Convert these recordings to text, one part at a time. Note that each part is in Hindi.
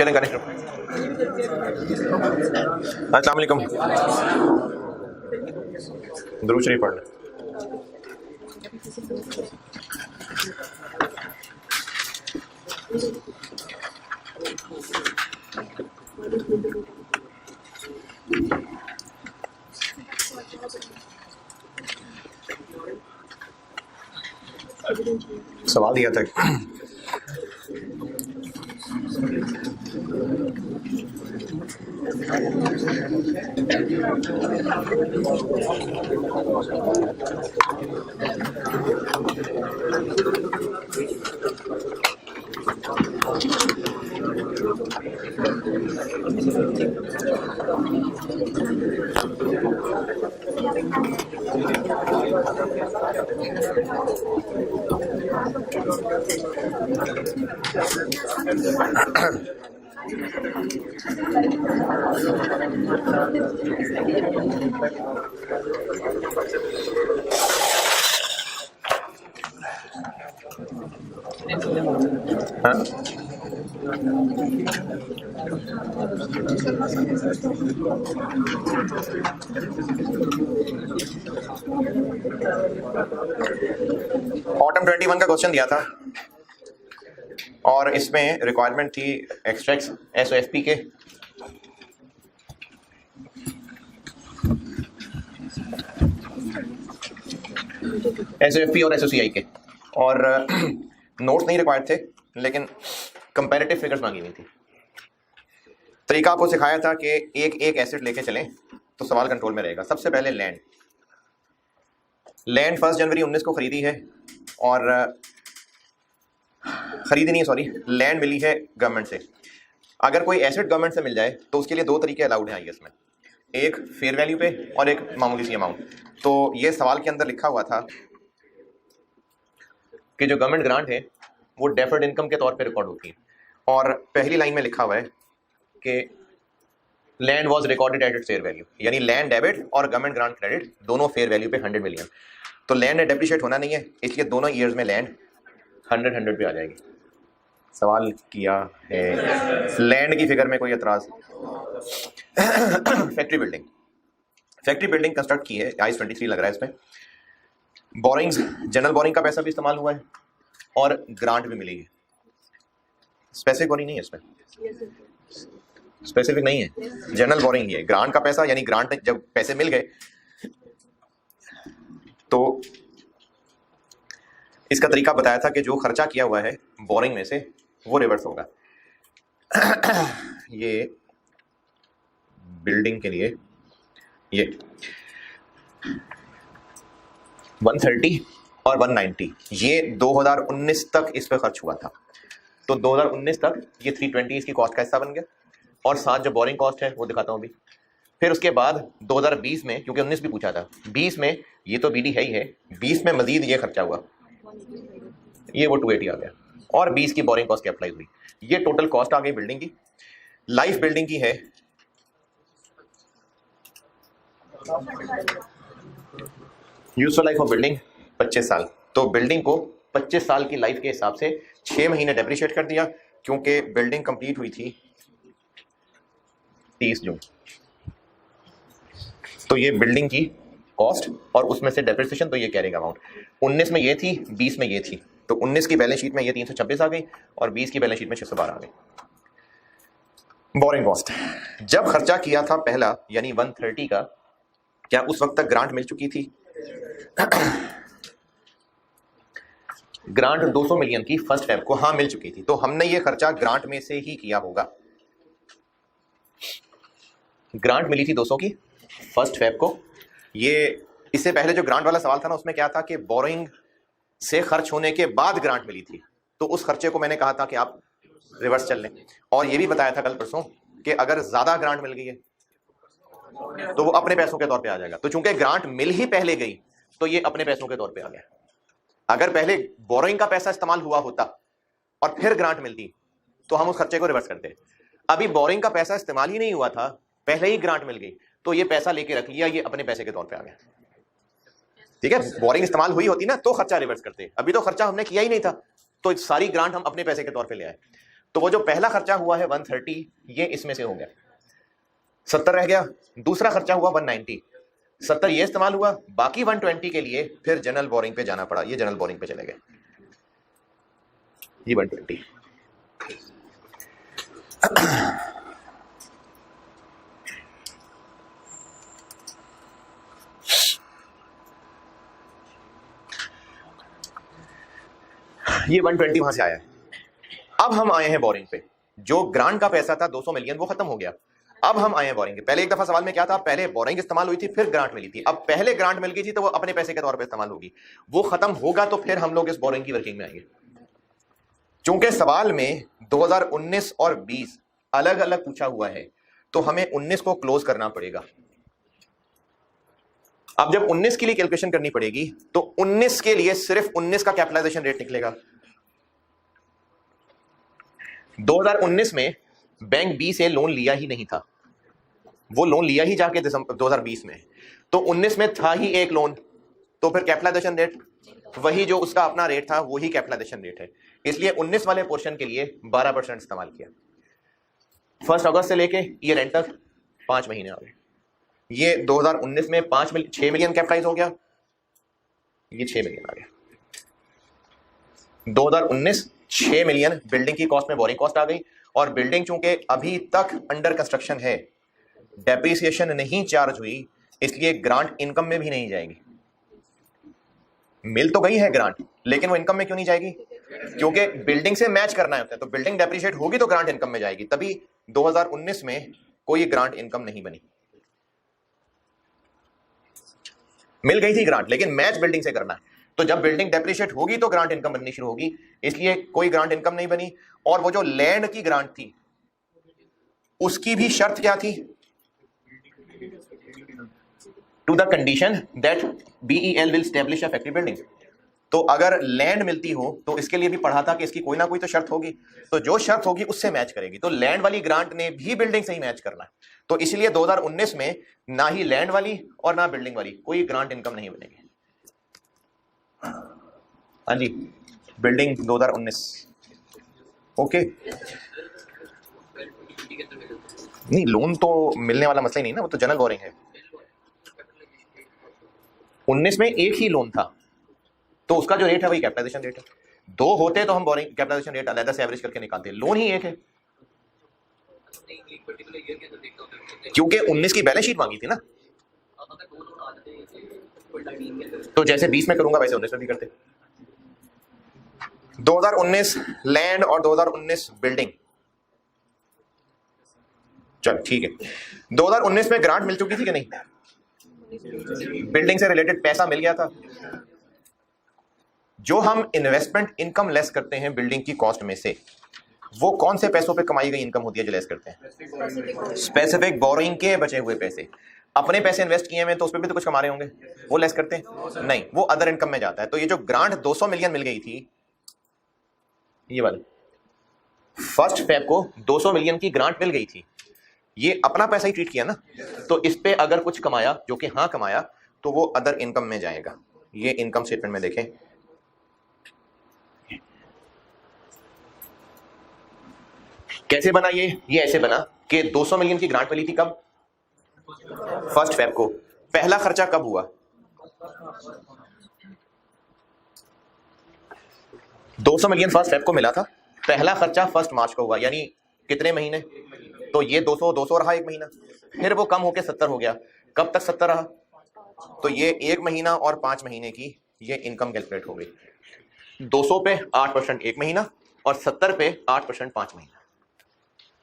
चलें करें। अस्सलाम वालेकुम। दुरूद शरीफ पढ़ लें। सवाल दिया था हाँ? ऑटम 21 का क्वेश्चन दिया था और इसमें रिक्वायरमेंट थी एक्सट्रैक्ट्स एसओएफपी के एसओएफपी और एसओसीआई के, और नोट्स नहीं रिक्वायर्ड थे लेकिन कंपैरेटिव फिगर्स मांगी हुई थी। तरीका आपको सिखाया था कि एक एक एसेट लेके चलें तो सवाल कंट्रोल में रहेगा। सबसे पहले लैंड 1 जनवरी 19 को खरीदी है, और लैंड मिली है गवर्नमेंट से। अगर कोई एसेट गवर्नमेंट से मिल जाए तो उसके लिए दो तरीके अलाउड हैं आईएएस में, एक फेयर वैल्यू पे और एक मामूली सी अमाउंट। तो ये सवाल के अंदर लिखा हुआ था कि जो गवर्नमेंट ग्रांट है वो डेफर्ड इनकम के तौर पे रिकॉर्ड होती है, और पहली लाइन में लिखा हुआ है कि land was recorded at its fair value, यानी लैंड डेबिट और गवर्नमेंट ग्रांट क्रेडिट दोनों फेयर वैल्यू पे 100 मिलियन। तो लैंड ने डेप्रिशिएट होना नहीं है, इसलिए दोनों ईयर्स में लैंड 100 पे आ जाएगी। सवाल किया है लैंड की फिगर में कोई एतराज? फैक्ट्री बिल्डिंग कंस्ट्रक्ट की है, I-23 लग रहा है इसमें। बोरिंग्स, जनरल बोरिंग का पैसा भी इस्तेमाल हुआ है और ग्रांट भी मिली है। स्पेसिफिक बोरिंग नहीं है इसमें, स्पेसिफिक नहीं है, जनरल बोरिंग ही है। ग्रांट का पैसा यानी ग्रांट जब पैसे मिल गए तो इसका तरीका बताया था कि जो खर्चा किया हुआ है बोरिंग में से वो रिवर्स होगा। ये बिल्डिंग के लिए ये 130 और 190 ये 2019 तक इस पे खर्च हुआ था। तो 2019 तक ये 320 इसकी कॉस्ट का हिस्सा बन गया, और साथ जो बोरिंग कॉस्ट है वो दिखाता हूँ अभी। फिर उसके बाद 2020 में, क्योंकि 19 भी पूछा था, 20 में ये तो बीडी है ही है, 20 में मजीद ये खर्चा हुआ, ये वो 280 आ गया, और 20 की बोरिंग कॉस्ट अप्लाई हुई। ये टोटल कॉस्ट आ गई बिल्डिंग की। लाइफ बिल्डिंग की है यूजफुल लाइफ ऑफ बिल्डिंग 25 साल। तो बिल्डिंग को 25 साल की लाइफ के हिसाब से 6 महीने डेप्रिशिएट कर दिया, क्योंकि बिल्डिंग कंप्लीट हुई थी 30 जून। तो ये बिल्डिंग की कॉस्ट और उसमें से डेप्रिसिएशन, तो ये कैरिंग अमाउंट 19 में ये थी, 20 में ये थी। तो 19 की बैलेंस शीट में ये 326 आ गई और 20 की बैलेंस शीट में 612 आ गई। बोरिंग कॉस्ट जब खर्चा किया था पहला यानी 130 का, क्या उस वक्त तक ग्रांट मिल चुकी थी? ग्रांट 200 मिलियन की 1 फेब को हाँ मिल चुकी थी, तो हमने ये खर्चा ग्रांट में से ही किया होगा। ग्रांट मिली थी 200 की 1 फेब को। ये इससे पहले जो ग्रांट वाला सवाल था ना, उसमें क्या था कि बोरिंग से खर्च होने के बाद ग्रांट मिली थी, तो उस खर्चे को मैंने कहा था कि आप रिवर्स चल लें, और ये भी बताया था कल परसों कि अगर ज्यादा ग्रांट मिल गई है तो वो अपने पैसों के तौर पे आ जाएगा। तो चूंकि ग्रांट मिल ही पहले गई तो ये अपने पैसों के तौर पे आ गया। अगर पहले बोरिंग का पैसा इस्तेमाल हुआ होता और फिर ग्रांट मिलती तो हम उस खर्चे को रिवर्स करते। अभी बोरिंग का पैसा इस्तेमाल ही नहीं हुआ था, पहले ही ग्रांट मिल गई, तो ये पैसा लेके रख लिया, ये अपने पैसे के तौर पे आ गया। ठीक है, बोरिंग इस्तेमाल हुई होती ना तो खर्चा रिवर्स करते, अभी तो खर्चा हमने किया ही नहीं था, तो सारी ग्रांट हम अपने पैसे के तौर पे ले आए। तो वो जो पहला खर्चा हुआ है 130, ये इसमें से हो गया, 70 रह गया। दूसरा खर्चा हुआ 190, 70 ये इस्तेमाल हुआ, बाकी 120 के लिए फिर जनरल बोरिंग पे जाना पड़ा, ये जनरल बोरिंग पे चले गए, ये 120। ये 120 वहां से आया है। अब हम आए हैं बोरिंग पे। जो ग्रांट का पैसा था 200 मिलियन वो खत्म हो गया, अब हम आए हैं बोरिंग पे। पहले एक दफा सवाल में क्या था, पहले बोरिंग इस्तेमाल हुई थी फिर ग्रांट मिली थी। अब पहले ग्रांट मिल गई थी तो वो अपने पैसे के तौर पे इस्तेमाल होगी, वो खत्म होगा तो फिर हम लोग इस बोरिंग की वर्किंग में आएंगे। चूंकि सवाल में 2019 और 20 अलग अलग पूछा हुआ है तो हमें 19 को क्लोज करना पड़ेगा। अब जब 19 के लिए कैलकुलेशन करनी पड़ेगी तो 19 के लिए सिर्फ 19 का कैपिटलाइजेशन रेट निकलेगा। 2019 में बैंक बी से लोन लिया ही नहीं था, वो लोन लिया ही जाके 2020 में, तो 19 में था ही एक लोन, तो फिर कैपिटलाइजेशन रेट वही जो उसका अपना रेट था वही कैपिटलाइजेशन रेट है। इसलिए 19 वाले पोर्शन के लिए 12% इस्तेमाल किया। 1 अगस्त से लेके ईयर एंड तक 5 महीने आ गए। ये 2019 में 6 मिलियन कैपिटलाइज हो गया, ये 6 मिलियन आ गया। 2019 6 मिलियन बिल्डिंग की कॉस्ट में बोरिंग कॉस्ट आ गई, और बिल्डिंग चूंकि अभी तक अंडर कंस्ट्रक्शन है, डेप्रिसिएशन नहीं चार्ज हुई, इसलिए ग्रांट इनकम में भी नहीं जाएगी। मिल तो गई है ग्रांट, लेकिन वो इनकम में क्यों नहीं जाएगी? क्योंकि बिल्डिंग से मैच करना होता है, तो बिल्डिंग डेप्रिशिएट होगी तो ग्रांट इनकम में जाएगी। तभी 2019 में कोई ग्रांट इनकम नहीं बनी। मिल गई थी ग्रांट लेकिन मैच बिल्डिंग से करना है, तो जब बिल्डिंग डेप्रिशिएट होगी तो ग्रांट इनकम बननी शुरू होगी, इसलिए कोई ग्रांट इनकम नहीं बनी। और वो जो लैंड की ग्रांट थी उसकी भी शर्त क्या थी? To the condition that BEL will establish a factory building. तो अगर लैंड मिलती हो तो इसके लिए भी पढ़ा था कि इसकी कोई ना कोई तो शर्त होगी, तो जो शर्त होगी उससे मैच करेगी। तो लैंड वाली ग्रांट ने भी बिल्डिंग से ही मैच करना है, तो इसलिए 2019 में ना ही लैंड वाली और ना बिल्डिंग वाली कोई ग्रांट इनकम नहीं बनेगी। हाँ जी, बिल्डिंग 2019 ओके। नहीं, लोन तो मिलने वाला मसला ही नहीं ना, वो तो जनरल बोरिंग है। 19 में एक ही लोन था तो उसका जो रेट है वही कैपिटलाइजेशन रेट है। 2 होते तो हम बोरिंग कैपिटलाइजेशन रेट अलग से एवरेज करके निकालते, लोन ही एक है। क्योंकि 19 की बैलेंस शीट मांगी थी ना, तो जैसे 20 में करूंगा वैसे 19 में भी करते। 2019 लैंड और 2019 बिल्डिंग, चल ठीक है। 2019 में ग्रांट मिल चुकी थी कि नहीं? बिल्डिंग से रिलेटेड पैसा मिल गया था। जो हम इन्वेस्टमेंट इनकम लेस करते हैं बिल्डिंग की कॉस्ट में से, वो कौन से पैसों पे कमाई गई इनकम होती है जो लेस करते हैं? स्पेसिफिक बोरिंग के बचे हुए पैसे। अपने पैसे इन्वेस्ट किए हैं तो उस पर भी तो कुछ कमा रहे होंगे, वो लेस करते हैं? नहीं, वो अदर इनकम में जाता है। तो ये जो ग्रांट 200 मिलियन मिल गई थी, ये वाले 1 फेब को 200 मिलियन की ग्रांट मिल गई थी, ये अपना पैसा ही ट्रीट किया ना, तो इस पे अगर कुछ कमाया, जो कि हाँ कमाया, तो वो अदर इनकम में जाएगा। ये इनकम स्टेटमेंट में देखें, कैसे बना ये ऐसे बना कि 200 मिलियन की ग्रांट मिली थी कब? 1 फेब को। पहला खर्चा कब हुआ? 200 मिलियन 1 फेब को मिला था, पहला खर्चा 1 मार्च को हुआ, यानी कितने महीने? तो ये 200 रहा 1 महीना, फिर वो कम होके 70 हो गया। कब तक 70 रहा? तो ये 1 महीना और 5 महीने की ये इनकम कैलकुलेट हो गई। 200 पे 8% 1 महीना और 70 पे 8% 5 महीना।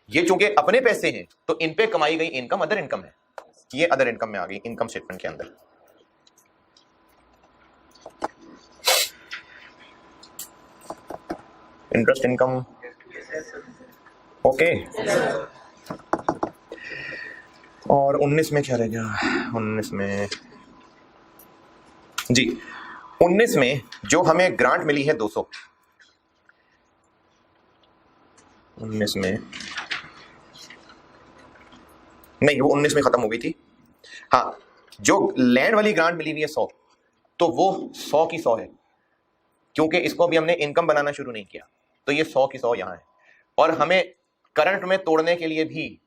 ये चूंकि अपने पैसे हैं तो इन पे कमाई गई इनकम अदर इनकम है, ये अदर इनकम में आ गई इनकम स्टेटमेंट के अंदर। Interest income okay. और 19 में क्या रह गया? 19 में जी, 19 में जो हमें ग्रांट मिली है 200, 19 में नहीं, वो 19 में खत्म हो गई थी। हाँ, जो लैंड वाली ग्रांट मिली हुई है 100, तो वो 100 की 100 है, क्योंकि इसको अभी हमने इनकम बनाना शुरू नहीं किया, तो ये 100 की 100 यहां है। और हमें करंट में तोड़ने के लिए भी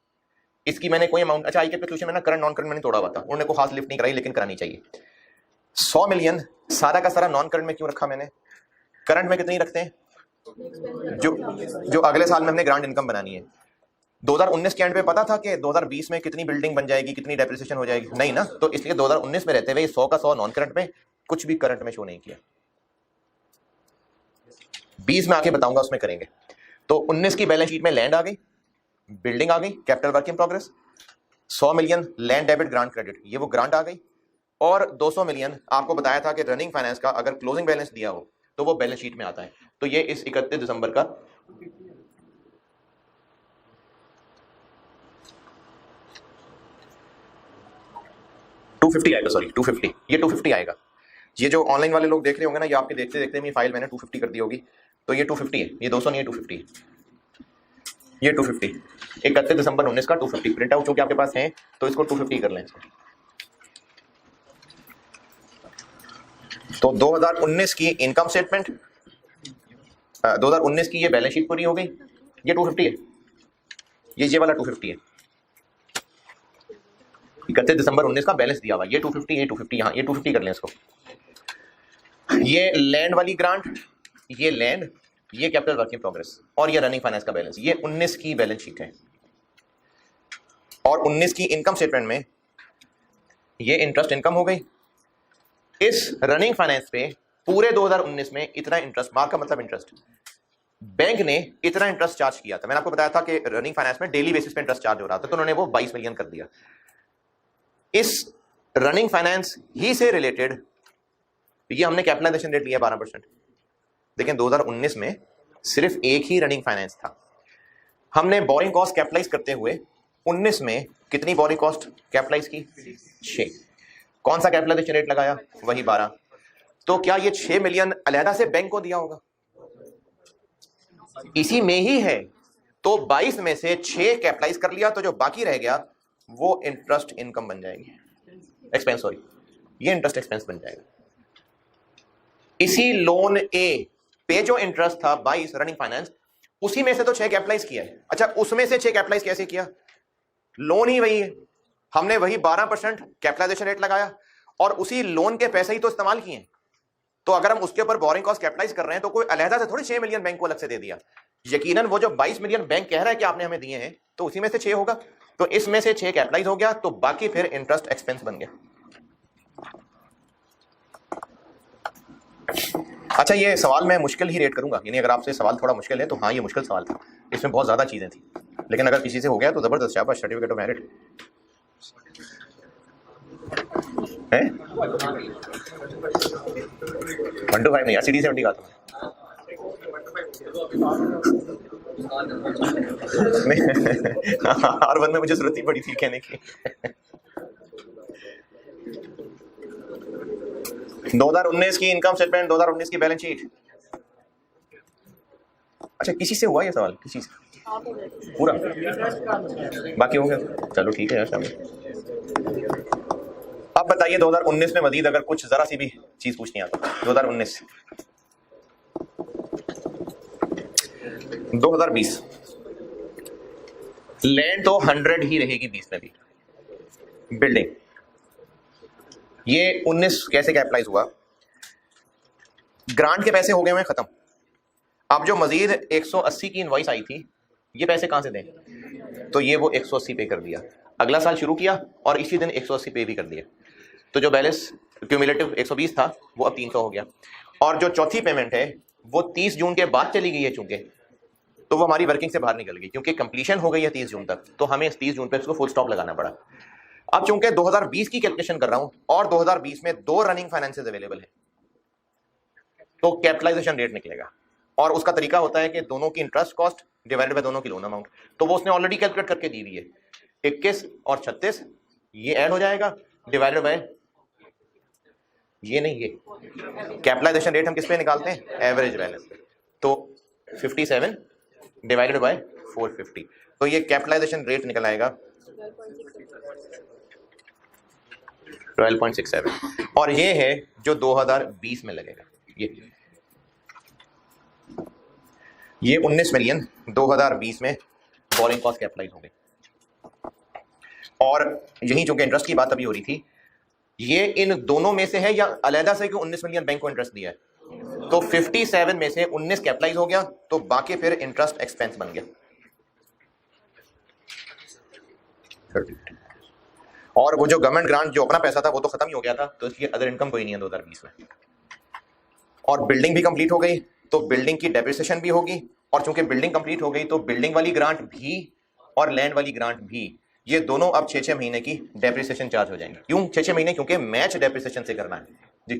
इसकी मैंने कोई अमाउंट, अच्छा ICAP के सोल्यूशन में ना करंट नॉन करंट मैंने तोड़ा हुआ था, उन्होंने कोई खास लिफ्ट नहीं कराई, लेकिन करानी चाहिए। 100 मिलियन सारा का सारा नॉन करंट में क्यों रखा मैंने? करंट में कितनी रखते हैं? जो अगले साल में हमने ग्रांट इनकम बनानी है। 2019 के एंड पे पता था कि 2020 में कितनी बिल्डिंग बन जाएगी, कितनी डेप्रिसिएशन हो जाएगी? नहीं ना, तो इसलिए 2019 में रहते हुए 100 का 100 नॉन करंट में, कुछ भी करंट में शो नहीं किया। 20 में आके बताऊंगा उसमें करेंगे। तो 19 की बैलेंस शीट में लैंड आ गई, बिल्डिंग आ गई, capital work in progress, 100 million land debit grant credit, ये वो ग्रांट आ गई, और 200 मिलियन आपको बताया था कि रनिंग फाइनेंस का अगर क्लोजिंग बैलेंस दिया हो तो वो बैलेंस शीट में आता है। तो ये इस 31 दिसंबर का 250 आएगा, सॉरी 250, ये 250 आएगा। ये जो ऑनलाइन वाले लोग देख रहे होंगे ना, ये आपके देखते देखते मेरी फाइल मैंने 250 कर दी होगी, तो ये 250 है, ये 200 नहीं है, 250 है, ये 250 31 दिसंबर 19 का 250 प्रिंट आउट चूंकि आपके पास है तो इसको 250 कर लें इसको। तो 2019 की इनकम स्टेटमेंट, 2019 की ये बैलेंस शीट पूरी हो गई, ये 250 है, ये वाला 250 है, 31 दिसंबर 19 का बैलेंस दिया हुआ, ये 250, ये 250, यहाँ ये 250 कर लें इसको। ये लैंड वाली ग्रांट, ये लैंड, ये कैपिटल वर्क इन प्रोग्रेस, और ये रनिंग फाइनेंस का बैलेंस, ये 19 की बैलेंस शीट है। और 19 की इनकम स्टेटमेंट में ये इंटरेस्ट इनकम हो गई। इस रनिंग फाइनेंस पे पूरे 2019 में इतना इंटरेस्ट, मार्क का मतलब इंटरेस्ट, बैंक ने इतना इंटरेस्ट चार्ज किया था। मैंने आपको बताया था कि रनिंग फाइनेंस में डेली बेसिस पे इंटरेस्ट चार्ज हो रहा था, तो उन्होंने वो 22 मिलियन कर दिया। इस रनिंग फाइनेंस ही से रिलेटेड ये हमने कैपिटलाइजेशन रेट लिया 12%। देखें 2019 में सिर्फ एक ही रनिंग फाइनेंस था, हमने बोरिंग कॉस्ट कैपिटलाइज करते हुए 19 में कितनी बोरिंग कॉस्ट कैपिटलाइज की? 6। कौन सा कैपिटलाइजेशन रेट लगाया? वही 12। तो क्या ये 6 मिलियन अलहदा से बैंक को दिया होगा? इसी में ही है, तो 22 में से 6 कैपिटलाइज कर लिया, तो जो बाकी रह गया वो इंटरेस्ट इनकम बन जाएगी, एक्सपेंस, सॉरी ये इंटरेस्ट एक्सपेंस बन जाएगा। इसी लोन ए पे जो इंटरेस्ट था 22 रनिंग फाइनेंस, उसी में से तो 6 कैपिटलाइज किया है। अच्छा, उसमें से 6 कैपिटलाइज कैसे किया? लोन ही वही है, हमने वही 12% कैपिटलाइजेशन रेट लगाया और उसी लोन के पैसे ही तो इस्तेमाल किए। तो अगर हम उसके ऊपर बोरिंग कॉस्ट कैपिटलाइज कर रहे हैं तो कोई अलहदा से थोड़ी 6 मिलियन बैंक को अलग से दे दिया। यकीनन वो जो 22 मिलियन बैंक कह रहा है कि आपने हमें दिए हैं, तो उसी में से 6 होगा, तो इसमें से 6 कैपिटलाइज हो गया, तो बाकी फिर इंटरेस्ट एक्सपेंस बन गया। अच्छा, ये सवाल मैं मुश्किल ही रेट करूंगा, यानी अगर आपसे सवाल थोड़ा मुश्किल है तो हाँ ये मुश्किल सवाल था, इसमें बहुत ज्यादा चीजें थी, लेकिन अगर किसी से हो गया तो जबरदस्त, शाबाश, सर्टिफिकेट ऑफ मेरिट है। 1 to 5 नहीं, CD 70 का था। हर बंद में मुझे जरूरत ही पड़ी थी कहने की। 2019 की इनकम स्टेटमेंट, 2019 की बैलेंस शीट। अच्छा, किसी से हुआ ये सवाल? किसी से पूरा बाकी हो गया? चलो ठीक है यार, शामिल। अब बताइए 2019 में मजीद अगर कुछ जरा सी भी चीज पूछनी आता। 2019 2020 लैंड तो 100 ही रहेगी 20 में भी। बिल्डिंग ये 19 कैसे कैपिटलाइज हुआ? ग्रांट के पैसे हो गए हैं खत्म। अब जो मजीद 180 की इनवॉइस आई थी, ये पैसे कहां से दें? तो ये वो 180 पे कर दिया, अगला साल शुरू किया और इसी दिन 180 पे भी कर दिया। तो जो बैलेंस क्यूमुलेटिव 120 था वो अब 300 हो गया। और जो चौथी पेमेंट है वो 30 जून के बाद चली गई है, चूंकि तो वो हमारी वर्किंग से बाहर निकल गई, क्योंकि कंप्लीशन हो गई है 30 जून तक, तो हमें इस 30 जून पे उसको फुल स्टॉप लगाना पड़ा। अब चूंकि 2020 की कैलकुलेशन कर रहा हूं और 2020 में 2 रनिंग फाइनेंसेस अवेलेबल है, तो कैपिटलाइजेशन रेट निकलेगा और उसका तरीका होता है कि दोनों की इंटरेस्ट कॉस्ट डिवाइडेड बाय दोनों की लोन अमाउंट। तो वो उसने ऑलरेडी कैलकुलेट करके दी हुई है, 21 और 36 ये ऐड हो जाएगा डिवाइडेड बाय ये नहीं, ये कैपिटलाइजेशन रेट हम किस पे निकालते हैं? Average balance. तो 57 डिवाइडेड बाय 450, तो ये कैपिटलाइजेशन रेट निकल आएगा 12.67, और ये है जो 2020 में लगेगा। ये ये 19 मिलियन 2020 में बोरिंग कॉस्ट कैपिटलाइज हो गई, और यही चूंकि इंटरेस्ट की बात अभी हो रही थी, ये इन दोनों में से है या अलहदा से कि 19 मिलियन बैंक को इंटरेस्ट दिया है? तो 57 में से 19 कैपिटलाइज हो गया, तो बाकी फिर इंटरेस्ट एक्सपेंस बन गया 30। और वो जो गवर्नमेंट ग्रांट जो अपना पैसा था वो तो खत्म ही हो गया था, तो इसलिए अदर इनकम कोई नहीं है 2020 में। और बिल्डिंग भी कंप्लीट हो गई, तो बिल्डिंग की डेप्रिसिएशन भी होगी, और चूंकि बिल्डिंग कंप्लीट हो गई तो बिल्डिंग वाली ग्रांट भी और लैंड वाली ग्रांट भी, ये दोनों अब 6-6 महीने की डेप्रिसिएशन चार्ज हो जाएंगे। क्यों 6-6 महीने? क्योंकि मैच डेप्रिसिएशन से करना है जी।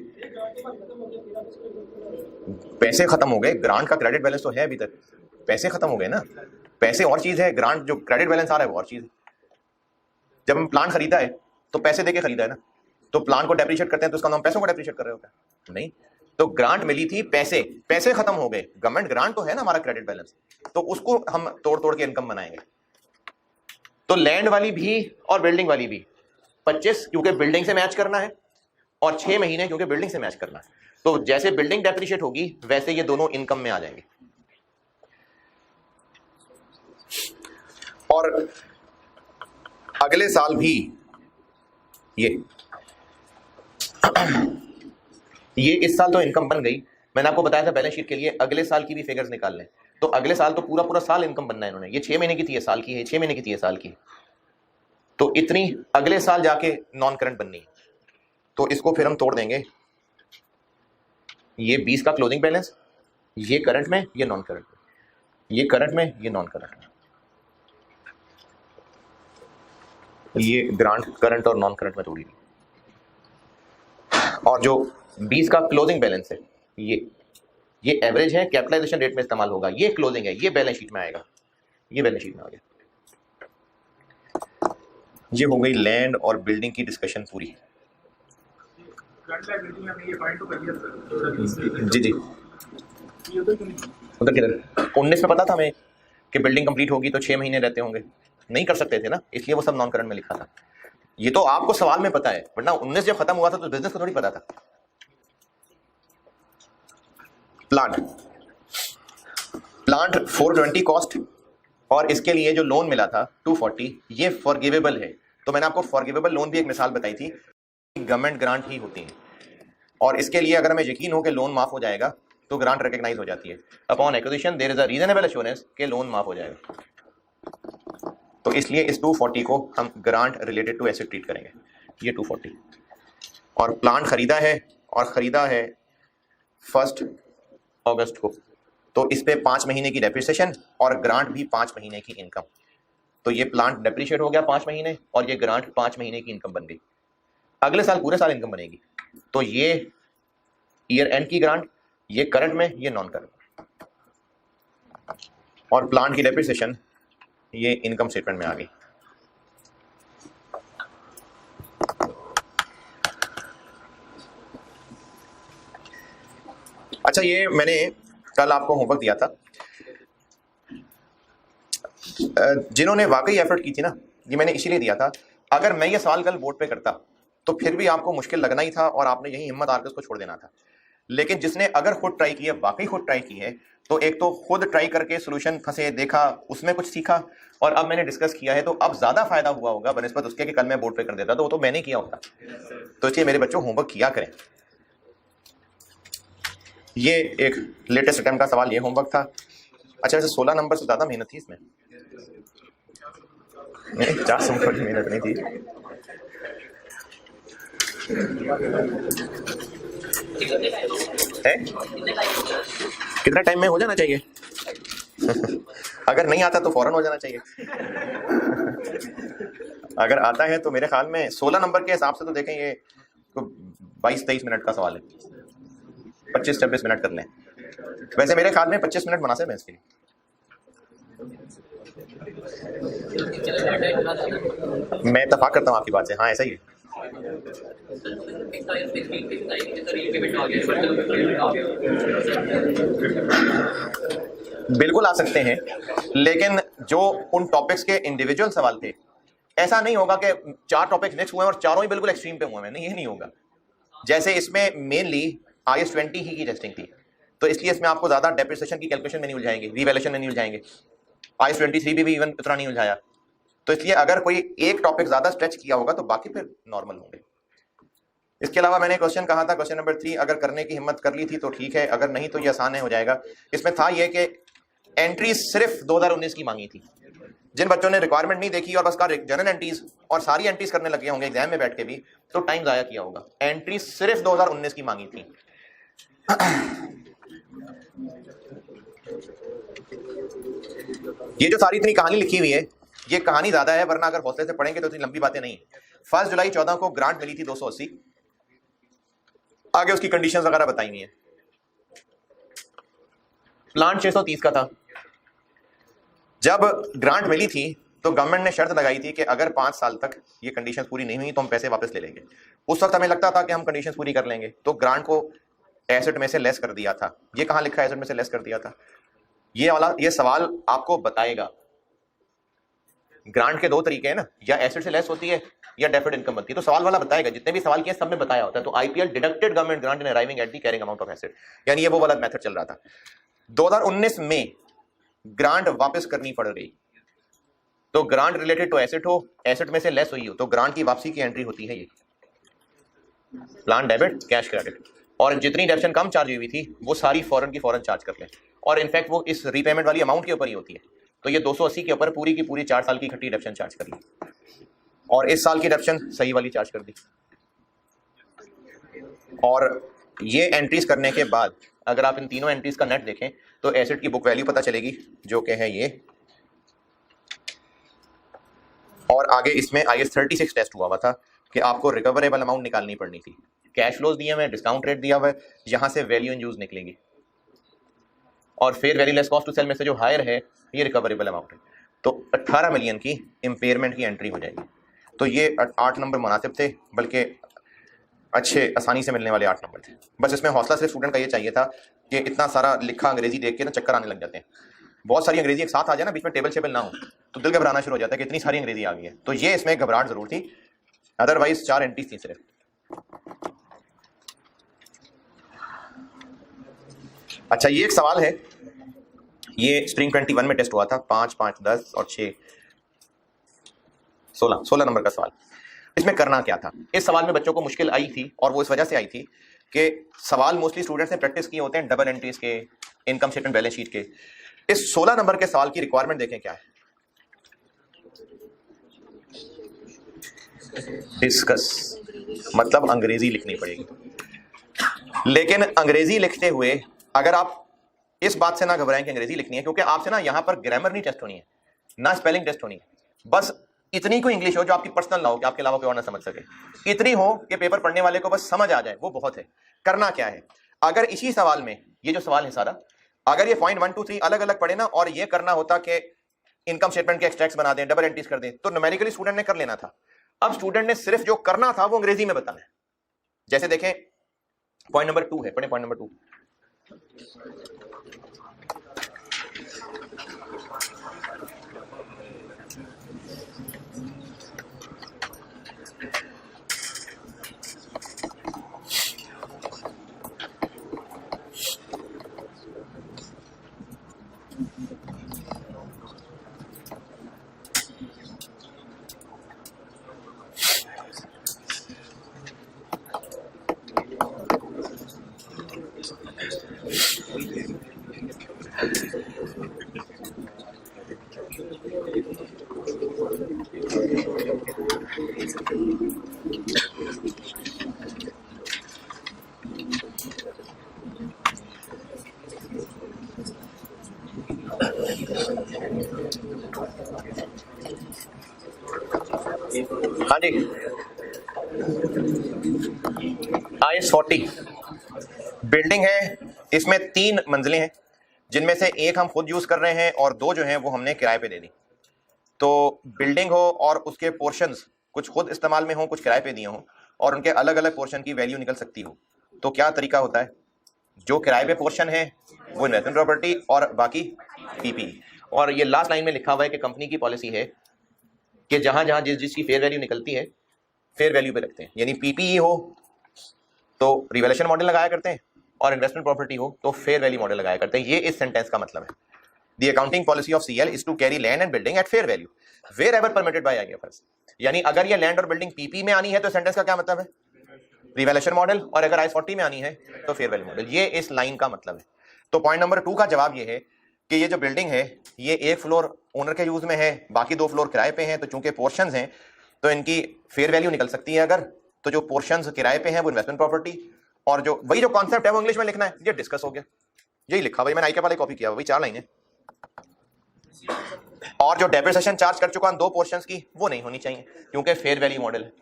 पैसे खत्म हो गए, ग्रांट का क्रेडिट बैलेंस तो है अभी तक, पैसे खत्म हो गए ना। पैसे और चीज है, ग्रांट जो क्रेडिट बैलेंस आ रहा है वो और चीज है। जब हम प्लान खरीदा है तो पैसे देके खरीदा है ना, तो प्लान को डेप्रिशिएट करते हैं तो उसका नाम पैसों को डेप्रिशिएट कर रहे होता है? नहीं, तो ग्रांट मिली थी, पैसे पैसे खत्म हो गए, गवर्नमेंट ग्रांट तो है ना हमारा क्रेडिट बैलेंस, तो उसको हम तोड़ तोड़ के इनकम बनाएंगे। तो लैंड वाली भी और बिल्डिंग वाली भी 25 क्योंकि बिल्डिंग से मैच करना है, और 6 महीने क्योंकि बिल्डिंग से मैच करना है। तो जैसे बिल्डिंग डेप्रिशिएट होगी वैसे ये दोनों इनकम में आ जाएंगे। और अगले साल भी ये इस साल तो इनकम बन गई, मैंने आपको बताया था बैलेंस शीट के लिए अगले साल की भी फिगर्स निकाल लें, तो अगले साल तो पूरा पूरा साल इनकम बनना है इन्होंने। ये 6 महीने की थी, ये साल की है, 6 महीने की थी, ये साल की, तो इतनी अगले साल जाके नॉन करंट बननी है। तो इसको फिर हम तोड़ देंगे, ये 20 का क्लोजिंग बैलेंस, ये करंट में, ये नॉन करंट में, ये करंट में, ये नॉन करंट में, ये ग्रांट करंट और नॉन करंट में तोड़ी। और जो 20 का क्लोजिंग बैलेंस है, ये एवरेज है, कैपिटलाइजेशन रेट में इस्तेमाल होगा, ये क्लोजिंग है, ये बैलेंस शीट में आएगा, ये बैलेंस शीट में आ गया। ये हो गई लैंड और बिल्डिंग की डिस्कशन पूरी। जी जी, उधर किधर 19 में पता था हमें कि बिल्डिंग कंप्लीट होगी तो 6 महीने रहते होंगे, नहीं कर सकते थे ना, इसलिए वो सब नॉन करंट में लिखा था। ये तो आपको सवाल में पता है, वरना 19 जब खत्म हुआ था तो बिजनेस को थोड़ी पता था। प्लांट 420 कॉस्ट, और इसके लिए जो लोन मिला था 240, ये फॉरगिवेबल है। तो मैंने आपको फॉरगिवेबल लोन भी एक मिसाल बताई थी, गवर्नमेंट ग्रांट ही होती है, और इसके लिए अगर हमें यकीन हो कि लोन माफ हो जाएगा तो ग्रांट रिकॉग्नाइज हो जाती है। Upon acquisition there is a reasonable assurance के लोन माफ हो जाएगा। तो इसलिए इस 240 को हम grant related to asset treat करेंगे, ये 240। और प्लांट खरीदा है, और खरीदा है 1 अगस्त को, तो इस पे 5 महीने की डेप्रिसिएशन और ग्रांट भी 5 महीने की इनकम। तो ये प्लांट डेप्रिशिएट हो गया 5 महीने, और ये ग्रांट 5 महीने की इनकम बन गई। अगले साल पूरे साल इनकम बनेगी। तो ये ईयर एंड की ग्रांट, ये करंट में, ये नॉन करंट, और प्लांट की डेप्रिसिएशन ये इनकम स्टेटमेंट में आ गई। अच्छा, ये मैंने कल आपको होमवर्क दिया था, जिन्होंने वाकई एफर्ट की थी ना, ये मैंने इसीलिए दिया था। अगर मैं ये सवाल कल बोर्ड पे करता तो फिर भी आपको मुश्किल लगना ही था और आपने यही हिम्मत आकर उसको छोड़ देना था। लेकिन जिसने अगर खुद ट्राई किया, वाकई खुद ट्राई की है, तो एक तो खुद ट्राई करके सोल्यूशन फंसे, देखा, उसमें कुछ सीखा, और अब मैंने डिस्कस किया है, तो अब ज्यादा फायदा हुआ होगा बनस्पत उसके कि कल मैं बोर्ड पे कर देता, तो वो तो मैंने किया होता। तो इसलिए मेरे बच्चों होमवर्क किया करें। ये एक लेटेस्ट अटेम्प्ट का सवाल, ये होमवर्क था। अच्छा, वैसे 16 नंबर से ज्यादा मेहनत थी इसमें, नहीं 4 नंबर की मेहनत नहीं थी। है कितना टाइम में हो जाना चाहिए? अगर नहीं आता तो फौरन हो जाना चाहिए। अगर आता है तो मेरे ख्याल में 16 नंबर के हिसाब से तो देखें, ये तो 22-23 मिनट का सवाल है, 25-26 मिनट कर लें। वैसे मेरे ख्याल में 25 मिनट मुनासिब है इसके लिए। मैं इत्तेफाक करता हूँ आपकी बात से, हाँ ऐसा ही है। बिल्कुल आ सकते हैं, लेकिन जो उन टॉपिक्स के इंडिविजुअल सवाल थे, ऐसा नहीं होगा कि 4 टॉपिक्स मिक्स हुए और चारों ही बिल्कुल एक्सट्रीम पे हुए हैं, नहीं, ये नहीं होगा। जैसे इसमें मेनली IS 20 ही की टेस्टिंग थी, तो इसलिए इसमें आपको ज्यादा डेप्रिसिएशन की कैलकुलेशन में नहीं उलझाएंगे, रिवैल्यूएशन में नहीं उलझाएंगे। IAS 23 भी इवन इतना नहीं उलझाया। तो इसलिए अगर कोई एक टॉपिक ज्यादा स्ट्रेच किया होगा तो बाकी फिर नॉर्मल होंगे। इसके अलावा मैंने क्वेश्चन कहा था, क्वेश्चन नंबर 3, अगर करने की हिम्मत कर ली थी तो ठीक है, अगर नहीं तो ये आसान हो जाएगा। इसमें था ये कि एंट्री सिर्फ 2019 की मांगी थी। जिन बच्चों ने रिक्वायरमेंट नहीं देखी और बस जनरल एंट्रीज और सारी एंट्रीज करने लगे होंगे एग्जाम में बैठ के भी, तो टाइम जाया किया होगा। एंट्री सिर्फ 2019 की मांगी थी। ये जो सारी इतनी कहानी लिखी हुई है, ये कहानी ज्यादा है, वरना अगर हौसले से पढ़ेंगे तो इतनी लंबी बातें नहीं है। 1 जुलाई 14 को ग्रांट मिली थी 280, आगे उसकी कंडीशंस वगैरह बताई हुई है। प्लांट 630 का था। जब ग्रांट मिली थी तो गवर्नमेंट ने शर्त लगाई थी कि अगर 5 साल तक ये कंडीशंस पूरी नहीं हुई तो हम पैसे वापस ले लेंगे। उस वक्त हमें लगता था कि हम कंडीशंस पूरी कर लेंगे, तो ग्रांट को एसेट में से लेस कर दिया था। ये कहां लिखा है एसेट में से लेस कर दिया था? ये सवाल आपको बताएगा। ग्रांट के 2 तरीके हैं ना, या एसेट से लेस होती है या डेफर्ड इनकम बनती है। तो सवाल वाला बताएगा, जितने भी सवाल किए सब में बताया होता है। तो IPL deducted government grant in arriving at the carrying amount of asset, यानी ये वो वाला मेथड चल रहा था। 2019 में ग्रांट वापस करनी पड़ गई, तो ग्रांट रिलेटेड टू एसेट हो, एसेट में से लेस हुई हो, तो ग्रांट की वापसी की एंट्री होती है ये प्लान डेबिट कैश क्रेडिट। और जितनी डेप्शन कम चार्ज हुई थी वो सारी फौरन की फौरन चार्ज कर लें, और इनफैक्ट वो इस रीपेमेंट वाली अमाउंट के ऊपर ही होती है। तो ये 280 के ऊपर पूरी की पूरी 4 साल की इकट्ठी डेप्शन चार्ज कर ली, और इस साल की डेप्शन सही वाली चार्ज कर दी। और ये एंट्रीज करने के बाद अगर आप इन तीनों एंट्रीज का नेट देखें तो एसेट की बुक वैल्यू पता चलेगी, जो कि है ये। और आगे इसमें IAS 36 टेस्ट हुआ था कि आपको रिकवरेबल अमाउंट निकालनी पड़नी थी। कैश फ्लोज दिए हुए, डिस्काउंट रेट दिया हुआ है, यहां से वैल्यू इन यूज निकलेगी, और fair value less cost to sell में से जो हायर है ये रिकवरेबल अमाउंट है। तो 18 मिलियन की इंपेयरमेंट की एंट्री हो जाएगी। तो ये 8 नंबर मुनासिब थे, बल्कि अच्छे आसानी से मिलने वाले 8 नंबर थे। बस इसमें हौसला सिर्फ स्टूडेंट का ये चाहिए था कि इतना सारा लिखा अंग्रेजी देख के ना चक्कर आने लग जाते हैं। बहुत सारी अंग्रेजी एक साथ आ जाए ना, बीच में टेबल शेबल ना हो, तो दिल घबराना शुरू हो जाता है कि इतनी सारी अंग्रेजी आ गई है। तो ये इसमें घबराहट जरूर थी, अदरवाइज 4 एंट्रीज थी सिर्फ। अच्छा, ये एक सवाल है, ये स्प्रिंग 21 में टेस्ट हुआ था। 5, 5, 10 और 6, 16 नंबर का सवाल। इसमें करना क्या था? इस सवाल में बच्चों को मुश्किल आई थी, और वो इस वजह से आई थी कि सवाल मोस्टली स्टूडेंट्स ने प्रैक्टिस किए होते हैं डबल एंट्रीज के, इनकम स्टेटमेंट, बैलेंस शीट के। इस 16 नंबर के सवाल की रिक्वायरमेंट देखें क्या है। डिस्कस मतलब अंग्रेजी लिखनी पड़ेगी, लेकिन अंग्रेजी लिखते हुए अगर आप इस बात से ना घबराएं कि अंग्रेजी लिखनी है, क्योंकि आपसे ना यहां पर ग्रामर नहीं टेस्ट होनी है, ना स्पेलिंग टेस्ट होनी है। बस इतनी कोई इंग्लिश हो जो आपकी पर्सनल ना हो, कि आपके अलावा कोई और ना समझ सके, इतनी हो कि पेपर पढ़ने वाले को बस समझ आ जाए, वो बहुत है। करना क्या है, अगर इसी सवाल में ये जो सवाल है सारा, अगर ये पॉइंट 1, 2, 3 अलग अलग पढ़े ना, और ये करना होता कि इनकम स्टेटमेंट के एक्सट्रैक्ट्स बना दें, डबल एंट्रीज कर दें, तो न्यूमेरिकली स्टूडेंट ने कर लेना था। अब स्टूडेंट ने सिर्फ जो करना था वो अंग्रेजी में बताना है। जैसे देखें, पॉइंट नंबर 2 है, पढ़े पॉइंट नंबर 2। हाँ जी, IAS 40 बिल्डिंग है, इसमें 3 मंजिलें हैं, जिनमें से एक हम खुद यूज कर रहे हैं और 2 जो हैं वो हमने किराए पे दे दी। तो बिल्डिंग हो और उसके पोर्शंस कुछ खुद इस्तेमाल में हो, कुछ किराए पे दिए हों, और उनके अलग अलग पोर्शन की वैल्यू निकल सकती हो, तो क्या तरीका होता है? जो किराए पे पोर्शन है वो इन्वेस्टमेंट प्रॉपर्टी और बाकी PPE। और ये लास्ट लाइन में लिखा हुआ है कि कंपनी की पॉलिसी है कि जहां जहां जिसकी फेयर वैल्यू निकलती है फेयर वैल्यू पे रखते हैं। यानी PPE हो तो रिवैल्यूएशन मॉडल लगाया करते हैं, और इन्वेस्टमेंट प्रॉपर्टी हो तो फेयर वैल्यू मॉडल लगाया करते हैं। ये इस सेंटेंस का मतलब है। The accounting policy of CL is to carry land and building at fair value wherever permitted by IFRS। यानी अगर ये लैंड और बिल्डिंग पीपी में आनी है तो सेंटेंस का क्या मतलब है? रिवैल्यूएशन मॉडल, और अगर IAS 40 में आनी है तो फेयर वैल्यू मॉडल। ये इस लाइन का मतलब है। तो पॉइंट नंबर 2 का जवाब ये है कि ये जो बिल्डिंग है ये एक फ्लोर ओनर के यूज में है, बाकी 2 फ्लोर किराए पे हैं, तो चूंकि पोर्शंस हैं तो इनकी फेयर वैल्यू निकल सकती है। अगर तो जो पोर्शंस किराए पे हैं वो इन्वेस्टमेंट प्रॉपर्टी, और जो वही जो कॉन्सेप्ट है वो इंग्लिश में लिखना है, ये डिस्कस हो गया। यही लिखा भाई, मैंने आई के वाले कॉपी किया, वही 4 लाइनें। और जो डेप्रिसिएशन चार्ज कर चुका हूं 2 पोर्शंस की, वो नहीं होनी चाहिए क्योंकि फेयर वैल्यू मॉडल है।